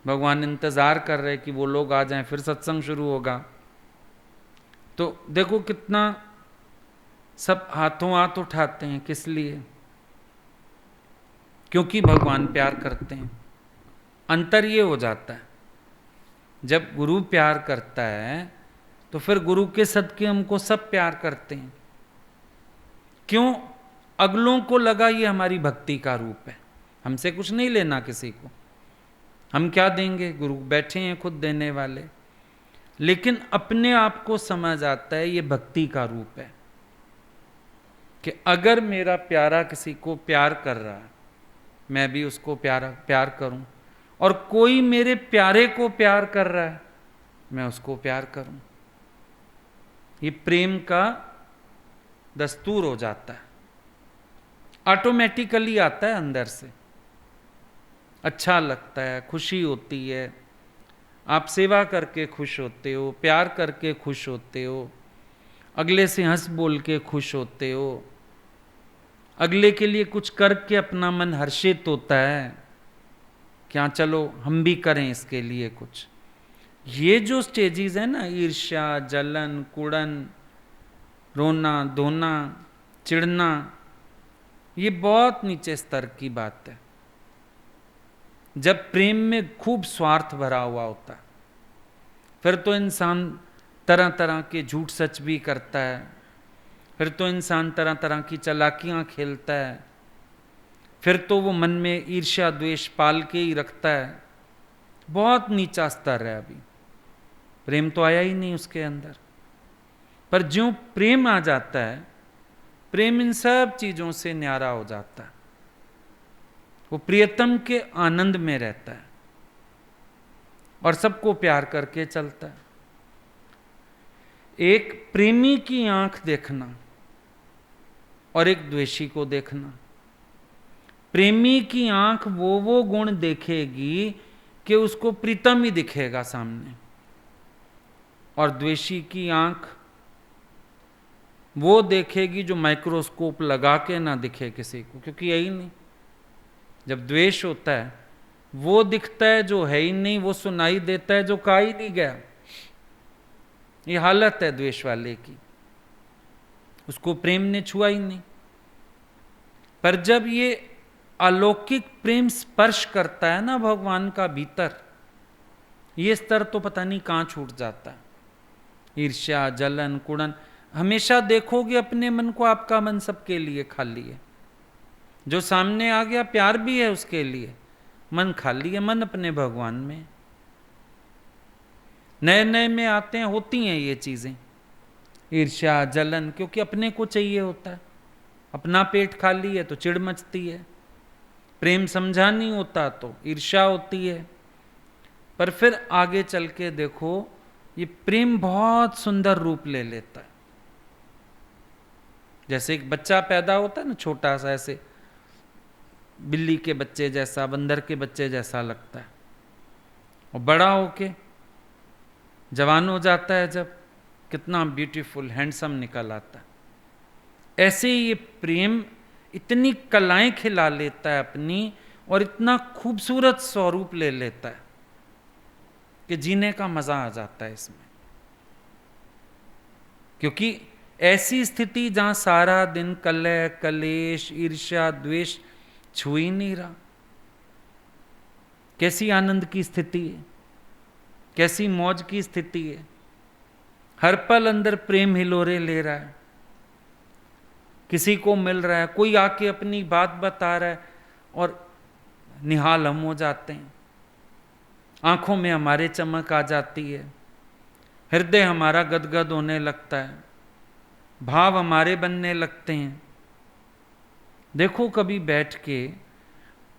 भगवान इंतज़ार कर रहे कि वो लोग आ जाएं फिर सत्संग शुरू होगा। तो देखो कितना सब हाथों हाथ उठाते हैं, किस लिए, क्योंकि भगवान प्यार करते हैं। अंतर ये हो जाता है, जब गुरु प्यार करता है तो फिर गुरु के सदके हमको सब प्यार करते हैं। क्यों, अगलों को लगा ये हमारी भक्ति का रूप है, हमसे कुछ नहीं लेना किसी को, हम क्या देंगे, गुरु बैठे हैं खुद देने वाले। लेकिन अपने आप को समझ आता है ये भक्ति का रूप है, कि अगर मेरा प्यारा किसी को प्यार कर रहा है, मैं भी उसको प्यार करूं, और कोई मेरे प्यारे को प्यार कर रहा है, मैं उसको प्यार करूं। ये प्रेम का दस्तूर हो जाता है, ऑटोमेटिकली आता है अंदर से, अच्छा लगता है, खुशी होती है, आप सेवा करके खुश होते हो, प्यार करके खुश होते हो, अगले से हंस बोल के खुश होते हो, अगले के लिए कुछ करके अपना मन हर्षित होता है, क्या चलो हम भी करें इसके लिए कुछ। ये जो स्टेजेस है ना, ईर्ष्या, जलन, कुड़न, रोना धोना, चिढ़ना, ये बहुत नीचे स्तर की बात है। जब प्रेम में खूब स्वार्थ भरा हुआ होता है, फिर तो इंसान तरह तरह के झूठ सच भी करता है, फिर तो इंसान तरह तरह की चालाकियां खेलता है, फिर तो वो मन में ईर्ष्या द्वेष पाल के ही रखता है। बहुत नीचा स्तर है, अभी प्रेम तो आया ही नहीं उसके अंदर। पर ज्यों प्रेम आ जाता है, प्रेम इन सब चीजों से न्यारा हो जाता है। वो प्रियतम के आनंद में रहता है और सबको प्यार करके चलता है। एक प्रेमी की आंख देखना और एक द्वेषी को देखना। प्रेमी की आंख वो गुण देखेगी कि उसको प्रीतम ही दिखेगा सामने, और द्वेषी की आंख वो देखेगी जो माइक्रोस्कोप लगा के ना दिखे किसी को, क्योंकि यही नहीं। जब द्वेष होता है वो दिखता है जो है ही नहीं, वो सुनाई देता है जो कहा ही नहीं गया। ये हालत है द्वेष वाले की, उसको प्रेम ने छुआ ही नहीं। पर जब ये अलौकिक प्रेम स्पर्श करता है ना भगवान का भीतर, ये स्तर तो पता नहीं कहां छूट जाता है। ईर्ष्या जलन कुड़न, हमेशा देखोगे अपने मन को, आपका मन सबके लिए खाली है। जो सामने आ गया प्यार भी है उसके लिए, मन खाली है, मन अपने भगवान में। नए नए में आते हैं, होती हैं ये चीजें, ईर्ष्या जलन, क्योंकि अपने को चाहिए होता है। अपना पेट खाली है तो चिढ़ मचती है, प्रेम समझा नहीं होता तो ईर्ष्या होती है। पर फिर आगे चल के देखो, ये प्रेम बहुत सुंदर रूप ले लेता है। जैसे एक बच्चा पैदा होता है ना, छोटा सा, ऐसे बिल्ली के बच्चे जैसा, बंदर के बच्चे जैसा लगता है, और बड़ा होके जवान हो जाता है जब, कितना ब्यूटीफुल हैंडसम निकल आता है। ऐसे ही ये प्रेम इतनी कलाएं खिला लेता है अपनी, और इतना खूबसूरत स्वरूप ले लेता है कि जीने का मजा आ जाता है इसमें। क्योंकि ऐसी स्थिति जहां सारा दिन कलह कलेश ईर्ष्या द्वेष छू ही नहीं रहा, कैसी आनंद की स्थिति है, कैसी मौज की स्थिति है। हर पल अंदर प्रेम हिलोरे ले रहा है, किसी को मिल रहा है, कोई आके अपनी बात बता रहा है और निहाल हम हो जाते हैं। आंखों में हमारे चमक आ जाती है, हृदय हमारा गदगद होने लगता है, भाव हमारे बनने लगते हैं। देखो कभी बैठ के,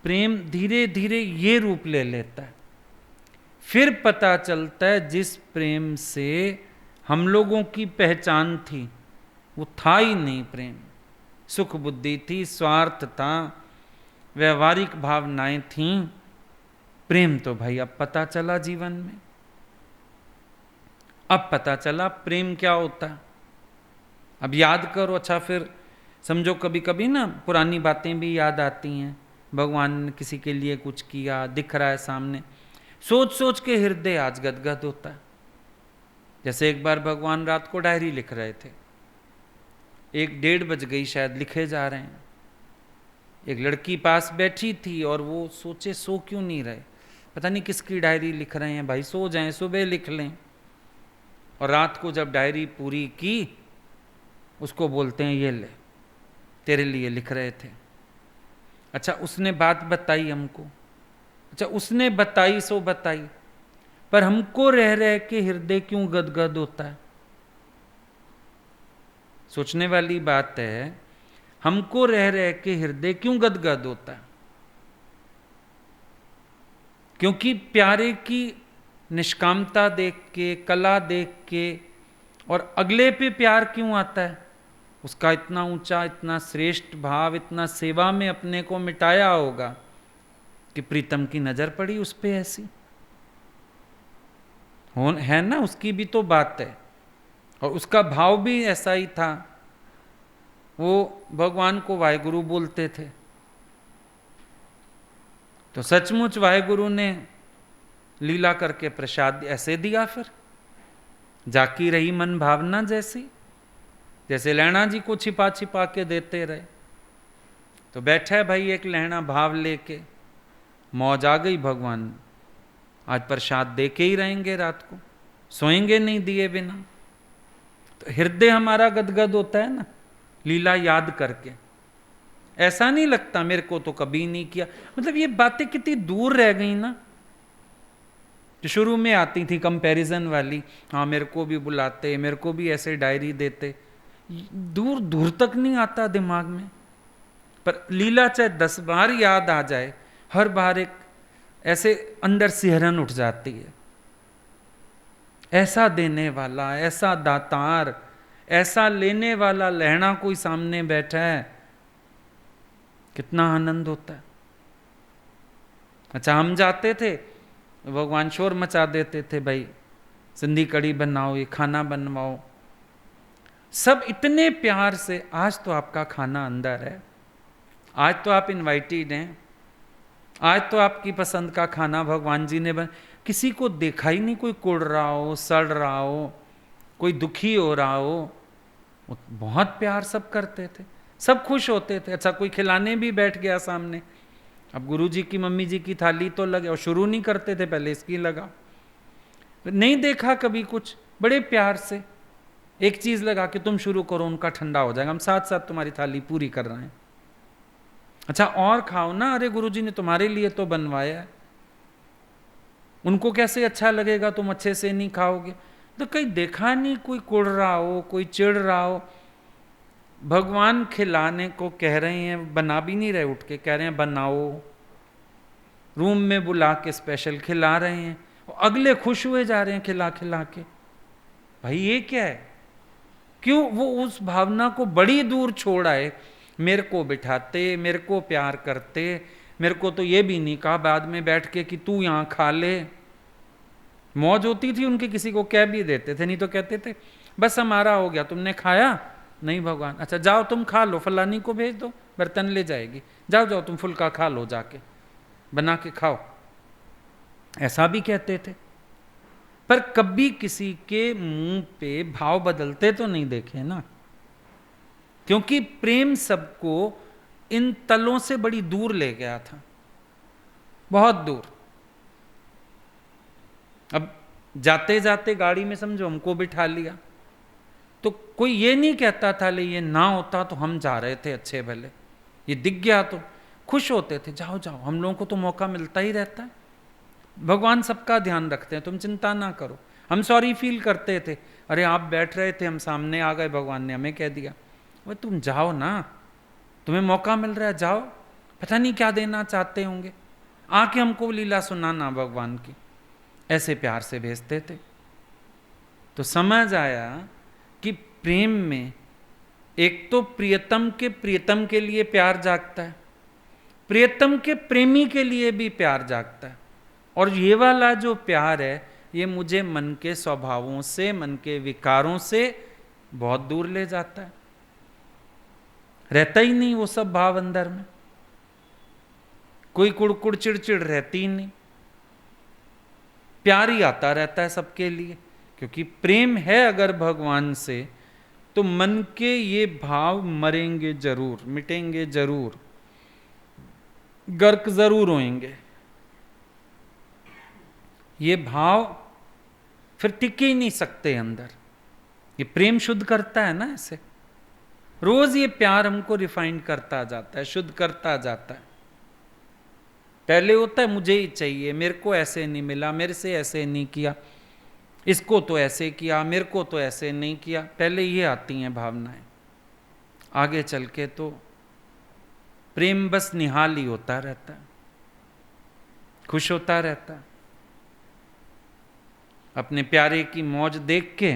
प्रेम धीरे धीरे ये रूप ले लेता है। फिर पता चलता है जिस प्रेम से हम लोगों की पहचान थी वो था ही नहीं प्रेम। सुख बुद्धि थी, स्वार्थ था, व्यवहारिक भावनाएं थीं। प्रेम तो भाई अब पता चला जीवन में, अब पता चला प्रेम क्या होता है। अब याद करो, अच्छा फिर समझो कभी कभी ना पुरानी बातें भी याद आती हैं, भगवान ने किसी के लिए कुछ किया, दिख रहा है सामने, सोच सोच के हृदय आज गदगद होता है। जैसे एक बार भगवान रात को डायरी लिख रहे थे, 1-1:30 बज गई शायद, लिखे जा रहे हैं। एक लड़की पास बैठी थी और वो सोचे सो क्यों नहीं रहे, पता नहीं किसकी डायरी लिख रहे हैं, भाई सो जाएं, सुबह लिख लें। और रात को जब डायरी पूरी की, उसको बोलते हैं ये ले, तेरे लिए लिख रहे थे। अच्छा उसने बात बताई हमको, अच्छा उसने बताई सो बताई, पर हमको रह रह के हृदय क्यों गदगद होता है। सोचने वाली बात है, हमको रह रह के हृदय क्यों गदगद होता है। क्योंकि प्यारे की निष्कामता देख के, कला देख के, और अगले पे प्यार क्यों आता है, उसका इतना ऊंचा, इतना श्रेष्ठ भाव, इतना सेवा में अपने को मिटाया होगा कि प्रीतम की नजर पड़ी उस पे ऐसी है ना, उसकी भी तो बात है। और उसका भाव भी ऐसा ही था, वो भगवान को वाहेगुरु बोलते थे। तो सचमुच वाहेगुरु ने लीला करके प्रसाद ऐसे दिया, फिर जाकी रही मन भावना जैसी, जैसे लैणा जी को छिपा छिपा के देते रहे। तो बैठा है भाई एक लहना भाव लेके, मौज आ गई, भगवान आज प्रसाद दे के ही रहेंगे, रात को सोएंगे नहीं दिए बिना। तो हृदय हमारा गदगद होता है ना लीला याद करके। ऐसा नहीं लगता मेरे को तो कभी नहीं किया, मतलब ये बातें कितनी दूर रह गई ना, जो शुरू में आती थी कंपैरिजन वाली, हाँ मेरे को भी बुलाते, मेरे को भी ऐसे डायरी देते, दूर दूर तक नहीं आता दिमाग में। पर लीला चाहे 10 बार याद आ जाए, हर बार एक ऐसे अंदर सिहरन उठ जाती है। ऐसा देने वाला, ऐसा दातार, ऐसा लेने वाला लहना कोई सामने बैठा है, कितना आनंद होता है। अच्छा हम जाते थे, भगवान शोर मचा देते थे, भाई सिंधी कढ़ी बनाओ, ये खाना बनवाओ, सब इतने प्यार से। आज तो आपका खाना अंदर है, आज तो आप इनवाइटेड हैं, आज तो आपकी पसंद का खाना भगवान जी ने किसी को देखा ही नहीं कोई कुड़ रहा हो, सड़ रहा हो, कोई दुखी हो रहा हो। बहुत प्यार सब करते थे, सब खुश होते थे। अच्छा कोई खिलाने भी बैठ गया सामने, अब गुरु जी की मम्मी जी की थाली तो लगे, और शुरू नहीं करते थे पहले इसकी लगा, नहीं देखा कभी कुछ, बड़े प्यार से एक चीज लगा कि तुम शुरू करो, उनका ठंडा हो जाएगा, हम साथ साथ तुम्हारी थाली पूरी कर रहे हैं। अच्छा और खाओ ना, अरे गुरुजी ने तुम्हारे लिए तो बनवाया है, उनको कैसे अच्छा लगेगा, तुम अच्छे से नहीं खाओगे। तो कहीं देखा नहीं कोई कुड़ रहा हो, कोई चिढ़ रहा हो। भगवान खिलाने को कह रहे हैं, बना भी नहीं रहे, उठ के कह रहे हैं बनाओ, रूम में बुला के स्पेशल खिला रहे हैं, अगले खुश हुए जा रहे हैं खिला खिला के। भाई ये क्या है, क्यों वो उस भावना को बड़ी दूर छोड़ आए। मेरे को बिठाते, मेरे को प्यार करते, मेरे को तो ये भी नहीं कहा बाद में बैठ के कि तू यहाँ खा ले। मौज होती थी उनकी, किसी को कह भी देते थे, नहीं तो कहते थे बस हमारा हो गया, तुमने खाया नहीं भगवान, अच्छा जाओ तुम खा लो, फलानी को भेज दो बर्तन ले जाएगी, जाओ जाओ तुम फुल्का खा लो, जाके बना के खाओ, ऐसा भी कहते थे। पर कभी किसी के मुंह पे भाव बदलते तो नहीं देखे ना, क्योंकि प्रेम सबको इन तलों से बड़ी दूर ले गया था, बहुत दूर। अब जाते जाते गाड़ी में समझो हमको बिठा लिया, तो कोई ये नहीं कहता था ले ये ना होता तो हम जा रहे थे अच्छे भले, ये दिख गया तो खुश होते थे, जाओ जाओ, हम लोगों को तो मौका मिलता ही रहता है, भगवान सबका ध्यान रखते हैं, तुम चिंता ना करो। हम सॉरी फील करते थे, अरे आप बैठ रहे थे हम सामने आ गए, भगवान ने हमें कह दिया, वो तुम जाओ ना, तुम्हें मौका मिल रहा है, जाओ, पता नहीं क्या देना चाहते होंगे, आके हमको लीला सुनाना भगवान की, ऐसे प्यार से भेजते थे। तो समझ आया कि प्रेम में एक तो प्रियतम के लिए प्यार जागता है, प्रियतम के प्रेमी के लिए भी प्यार जागता है, और ये वाला जो प्यार है ये मुझे मन के स्वभावों से, मन के विकारों से बहुत दूर ले जाता है, रहता ही नहीं वो सब भाव अंदर में, कोई कुड़कुड़ चिड़चिड़ रहती ही नहीं, प्यार ही आता रहता है सबके लिए। क्योंकि प्रेम है अगर भगवान से, तो मन के ये भाव मरेंगे जरूर, मिटेंगे जरूर, गर्क जरूर होंगे, ये भाव फिर टिक ही नहीं सकते अंदर। ये प्रेम शुद्ध करता है ना, ऐसे रोज ये प्यार हमको रिफाइंड करता जाता है, शुद्ध करता जाता है। पहले होता है मुझे ही चाहिए, मेरे को ऐसे नहीं मिला, मेरे से ऐसे नहीं किया, इसको तो ऐसे किया, मेरे को तो ऐसे नहीं किया, पहले ये आती हैं भावनाएं। आगे चल के तो प्रेम बस निहाल ही होता रहता है, खुश होता रहता है, अपने प्यारे की मौज देख के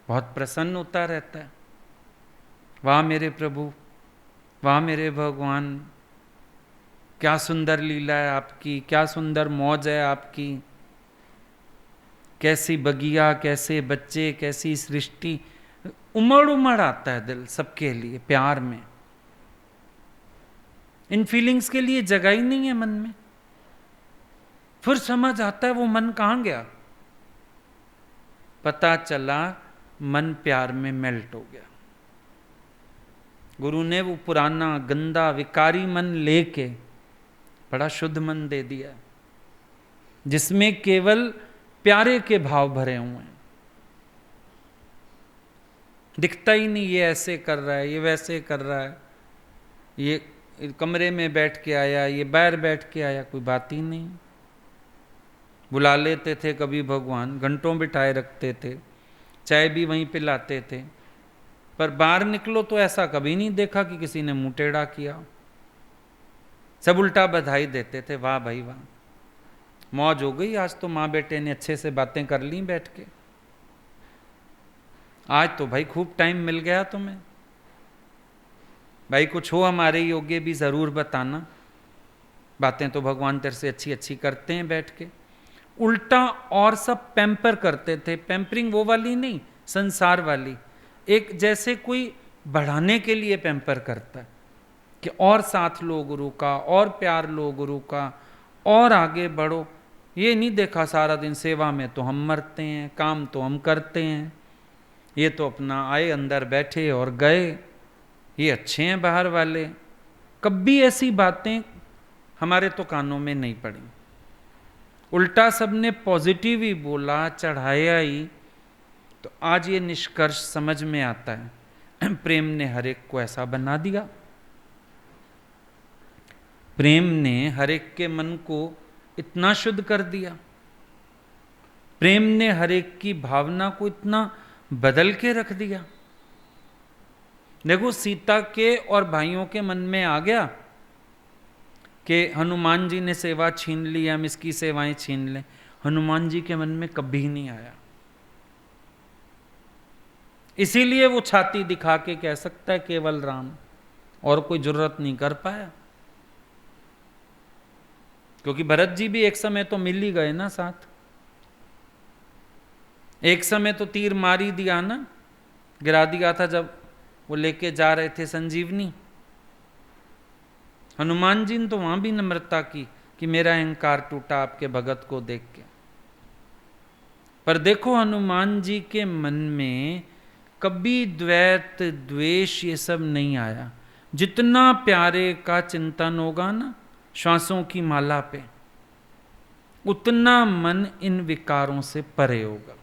बहुत प्रसन्न होता रहता है। वाह मेरे प्रभु, वाह मेरे भगवान, क्या सुंदर लीला है आपकी, क्या सुंदर मौज है आपकी, कैसी बगिया, कैसे बच्चे, कैसी सृष्टि, उमड़ उमड़ आता है दिल सबके लिए प्यार में। इन फीलिंग्स के लिए जगह ही नहीं है मन में। फिर समझ आता है वो मन कहाँ गया, पता चला मन प्यार में मेल्ट हो गया, गुरु ने वो पुराना गंदा विकारी मन लेके बड़ा शुद्ध मन दे दिया, जिसमें केवल प्यारे के भाव भरे हुए हैं। दिखता ही नहीं ये ऐसे कर रहा है, ये वैसे कर रहा है, ये कमरे में बैठ के आया, ये बाहर बैठ के आया, कोई बात ही नहीं। बुला लेते थे कभी भगवान, घंटों बिठाए रखते थे, चाय भी वहीं पे लाते थे, पर बाहर निकलो तो ऐसा कभी नहीं देखा कि किसी ने मुंह टेढ़ा किया। सब उल्टा बधाई देते थे, वाह भाई वाह, मौज हो गई आज तो, माँ बेटे ने अच्छे से बातें कर ली बैठ के, आज तो भाई खूब टाइम मिल गया तुम्हें, भाई कुछ हो हमारे योग्य भी ज़रूर बताना, बातें तो भगवान तेरे से अच्छी अच्छी करते हैं बैठ के। उल्टा और सब पैम्पर करते थे, पैम्परिंग वो वाली नहीं, संसार वाली, एक जैसे कोई बढ़ाने के लिए पैम्पर करता है कि और साथ लो गुरु का, और प्यार लो गुरु का, और आगे बढ़ो। ये नहीं देखा सारा दिन सेवा में तो हम मरते हैं, काम तो हम करते हैं, ये तो अपना आए अंदर बैठे और गए, ये अच्छे हैं बाहर वाले। कभी ऐसी बातें हमारे तो कानों में नहीं पड़ी, उल्टा सबने पॉजिटिव ही बोला, चढ़ाया ही। तो आज ये निष्कर्ष समझ में आता है, प्रेम ने हर एक को ऐसा बना दिया, प्रेम ने हर एक के मन को इतना शुद्ध कर दिया, प्रेम ने हर एक की भावना को इतना बदल के रख दिया। देखो सीता के और भाइयों के मन में आ गया कि हनुमान जी ने सेवा छीन ली, हम इसकी सेवाएं छीन लें। हनुमान जी के मन में कभी नहीं आया, इसीलिए वो छाती दिखा के कह सकता है केवल राम, और कोई जरूरत नहीं कर पाया। क्योंकि भरत जी भी एक समय तो मिल ही गए ना साथ, एक समय तो तीर मार ही दिया ना, गिरा दिया था जब वो लेके जा रहे थे संजीवनी। हनुमान जी ने तो वहां भी नम्रता की कि मेरा अहंकार टूटा आपके भगत को देख के। पर देखो हनुमान जी के मन में कभी द्वैत द्वेष ये सब नहीं आया। जितना प्यारे का चिंतन होगा ना श्वासों की माला पे, उतना मन इन विकारों से परे होगा।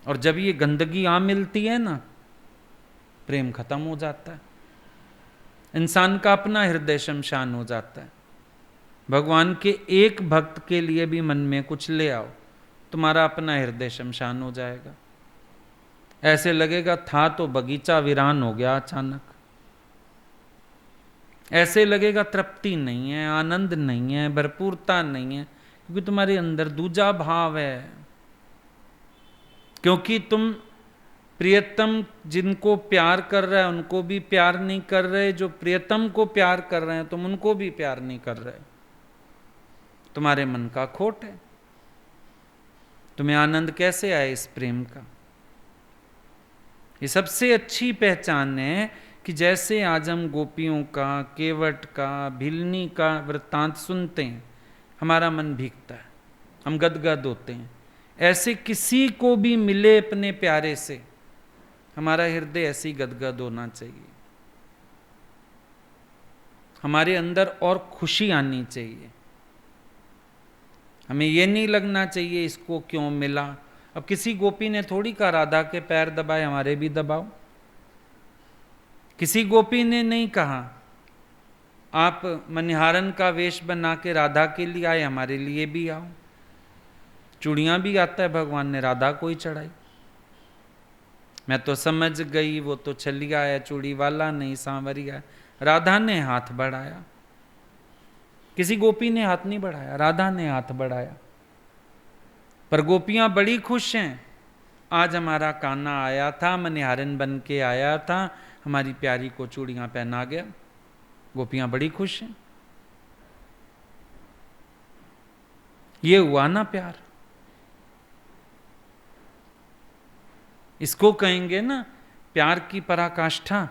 और जब ये गंदगी आ मिलती है ना, प्रेम खत्म हो जाता है, इंसान का अपना हृदय शमशान हो जाता है। भगवान के एक भक्त के लिए भी मन में कुछ ले आओ, तुम्हारा अपना हृदय शमशान हो जाएगा। ऐसे लगेगा था तो बगीचा वीरान हो गया अचानक, ऐसे लगेगा तृप्ति नहीं है, आनंद नहीं है, भरपूरता नहीं है, क्योंकि तुम्हारे अंदर दूजा भाव है। क्योंकि तुम प्रियतम जिनको प्यार कर रहे हैं उनको भी प्यार नहीं कर रहे, जो प्रियतम को प्यार कर रहे हैं तुम उनको भी प्यार नहीं कर रहे। तुम्हारे मन का खोट है, तुम्हें आनंद कैसे आए इस प्रेम का। ये सबसे अच्छी पहचान है कि जैसे आज हम गोपियों का, केवट का, भिलनी का वृत्तांत सुनते हैं, हमारा मन भीगता है, हम गदगद होते हैं। ऐसे किसी को भी मिले अपने प्यारे से, हमारा हृदय ऐसी गदगद होना चाहिए, हमारे अंदर और खुशी आनी चाहिए। हमें ये नहीं लगना चाहिए इसको क्यों मिला। अब किसी गोपी ने थोड़ी कहा राधा के पैर दबाए, हमारे भी दबाओ। किसी गोपी ने नहीं कहा आप मनिहारन का वेश बना के राधा के लिए आए, हमारे लिए भी आओ। चूड़ियाँ भी आता है भगवान ने राधा को ही चढ़ाई। मैं तो समझ गई वो तो छलिया है, चूड़ी वाला नहीं सांवरिया। राधा ने हाथ बढ़ाया, किसी गोपी ने हाथ नहीं बढ़ाया, राधा ने हाथ बढ़ाया। पर गोपियां बड़ी खुश हैं, आज हमारा कान्हा आया था, मनिहारन बन के आया था, हमारी प्यारी को चूड़ियां पहना गया। गोपियां बड़ी खुश हैं। ये हुआ ना प्यार, इसको कहेंगे ना प्यार की पराकाष्ठा।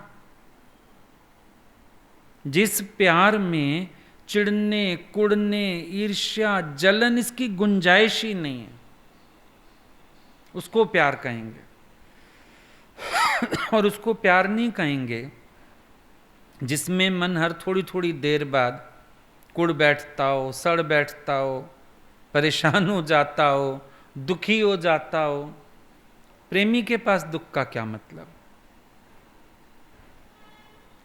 जिस प्यार में चिढ़ने, कुड़ने, ईर्ष्या, जलन इसकी गुंजाइश ही नहीं है, उसको प्यार कहेंगे। और उसको प्यार नहीं कहेंगे जिसमें मन हर थोड़ी थोड़ी देर बाद कुड़ बैठता हो, सड़ बैठता हो, परेशान हो जाता हो, दुखी हो जाता हो। प्रेमी के पास दुख का क्या मतलब?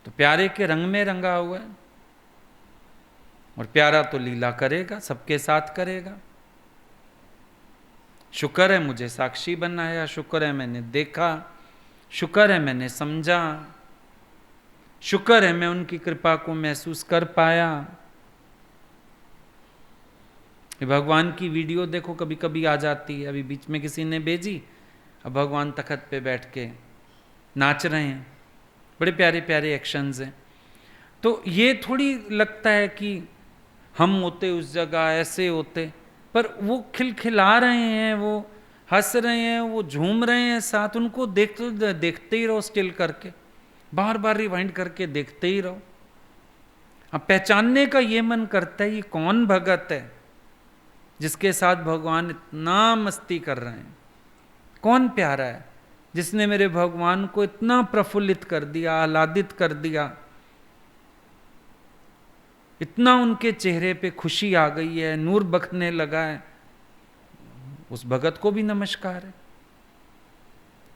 तो प्यारे के रंग में रंगा हुआ है, और प्यारा तो लीला करेगा, सबके साथ करेगा। शुक्र है मुझे साक्षी बनाया, शुक्र है मैंने देखा, शुक्र है मैंने समझा, शुक्र है मैं उनकी कृपा को महसूस कर पाया। भगवान की वीडियो देखो, कभी कभी आ जाती है, अभी बीच में किसी ने भेजी, अब भगवान तखत पे बैठ के नाच रहे हैं, बड़े प्यारे प्यारे एक्शंस हैं। तो ये थोड़ी लगता है कि हम होते उस जगह ऐसे होते, पर वो खिलखिला रहे हैं, वो हंस रहे हैं, वो झूम रहे हैं साथ, उनको देखते ही रहो, स्टिल करके बार बार रिवाइंड करके देखते ही रहो। अब पहचानने का ये मन करता है ये कौन भगत है जिसके साथ भगवान इतना मस्ती कर रहे हैं, कौन प्यारा है जिसने मेरे भगवान को इतना प्रफुल्लित कर दिया, आह्लादित कर दिया, इतना उनके चेहरे पे खुशी आ गई है, नूर बखने लगा है। उस भगत को भी नमस्कार है।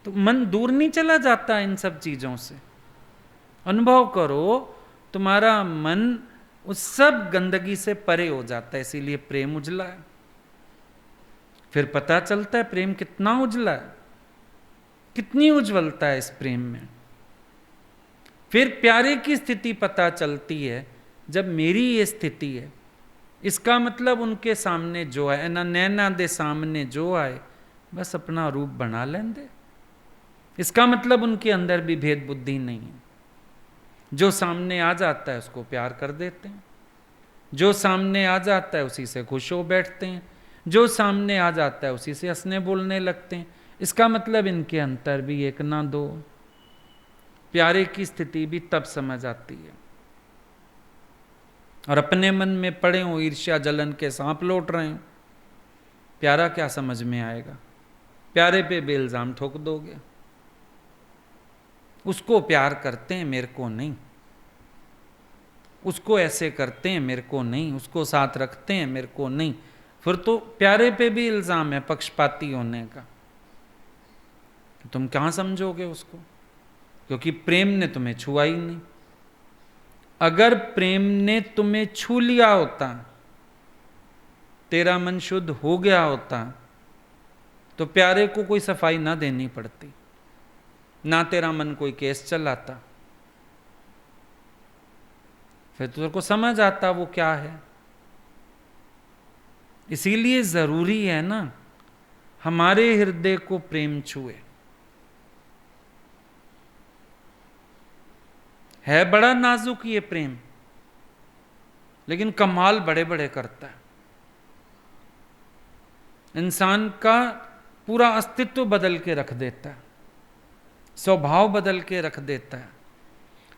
तो मन दूर नहीं चला जाता इन सब चीजों से। अनुभव करो, तुम्हारा मन उस सब गंदगी से परे हो जाता है, इसीलिए प्रेम उजला है। फिर पता चलता है प्रेम कितना उजला है, कितनी उज्ज्वलता है इस प्रेम में। फिर प्यारे की स्थिति पता चलती है जब मेरी ये स्थिति है। इसका मतलब उनके सामने जो है ना, नैना दे सामने जो आए बस अपना रूप बना लेंदे। इसका मतलब उनके अंदर भी भेद बुद्धि नहीं है। जो सामने आ जाता है उसको प्यार कर देते हैं, जो सामने आ जाता है उसी से खुश हो बैठते हैं, जो सामने आ जाता है उसी से हंसने बोलने लगते हैं। इसका मतलब इनके अंतर भी एक ना दो। प्यारे की स्थिति भी तब समझ आती है। और अपने मन में पड़े हो ईर्ष्या जलन के सांप लौट रहे हो, प्यारा क्या समझ में आएगा? प्यारे पे बेइल्जाम ठोक दोगे। उसको प्यार करते हैं, मेरे को नहीं। उसको ऐसे करते हैं, मेरे को नहीं। उसको साथ रखते हैं, मेरे को नहीं। फिर तो प्यारे पे भी इल्जाम है पक्षपाती होने का। तुम कहां समझोगे उसको? क्योंकि प्रेम ने तुम्हें छुआ ही नहीं। अगर प्रेम ने तुम्हें छू लिया होता, तेरा मन शुद्ध हो गया होता, तो प्यारे को कोई सफाई ना देनी पड़ती, ना तेरा मन कोई केस चलाता। फिर तो तेरे को समझ आता वो क्या है। इसीलिए जरूरी है ना हमारे हृदय को प्रेम छुए। है बड़ा नाजुक ये प्रेम, लेकिन कमाल बड़े बड़े करता है। इंसान का पूरा अस्तित्व बदल के रख देता है, स्वभाव बदल के रख देता है,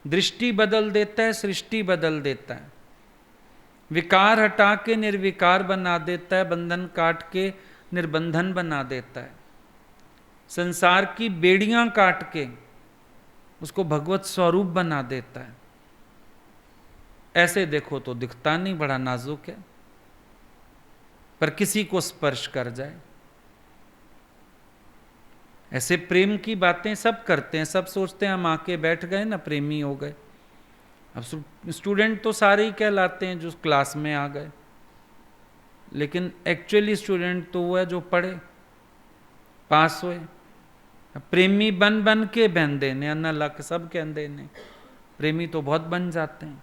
दृष्टि बदल देता है, सृष्टि बदल देता है, विकार हटा के निर्विकार बना देता है, बंधन काट के निर्बंधन बना देता है, संसार की बेड़ियां काट के उसको भगवत स्वरूप बना देता है। ऐसे देखो तो दिखता नहीं, बड़ा नाजुक है, पर किसी को स्पर्श कर जाए। ऐसे प्रेम की बातें सब करते हैं, सब सोचते हैं हम आके बैठ गए ना प्रेमी हो गए। अब स्टूडेंट तो सारे ही कहलाते हैं जो क्लास में आ गए, लेकिन एक्चुअली स्टूडेंट तो वो है जो पढ़े, पास होए। प्रेमी बन बन के बहंदे ने अन्ना लक सब कहते ने, प्रेमी तो बहुत बन जाते हैं,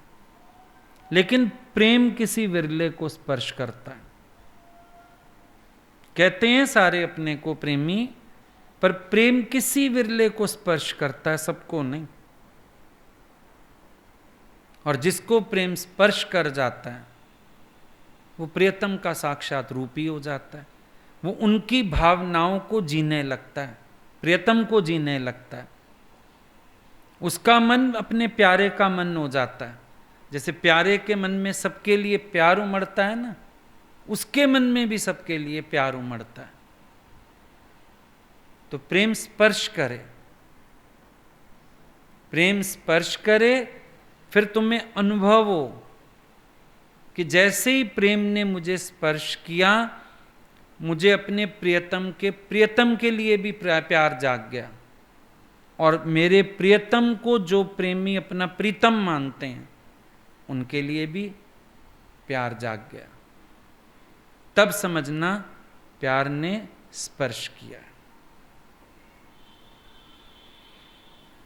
लेकिन प्रेम किसी विरले को स्पर्श करता है। कहते हैं सारे अपने को प्रेमी, पर प्रेम किसी विरले को स्पर्श करता है, सबको नहीं। और जिसको प्रेम स्पर्श कर जाता है वो प्रियतम का साक्षात रूप ही हो जाता है। वो उनकी भावनाओं को जीने लगता है, प्रियतम को जीने लगता है। उसका मन अपने प्यारे का मन हो जाता है। जैसे प्यारे के मन में सबके लिए प्यार उमड़ता है ना, उसके मन में भी सबके लिए प्यार उमड़ता है। तो प्रेम स्पर्श करे प्रेम स्पर्श करे, फिर तुम्हें अनुभव हो कि जैसे ही प्रेम ने मुझे स्पर्श किया, मुझे अपने प्रियतम के लिए भी प्यार जाग गया, और मेरे प्रियतम को जो प्रेमी अपना प्रीतम मानते हैं उनके लिए भी प्यार जाग गया। तब समझना प्यार ने स्पर्श किया।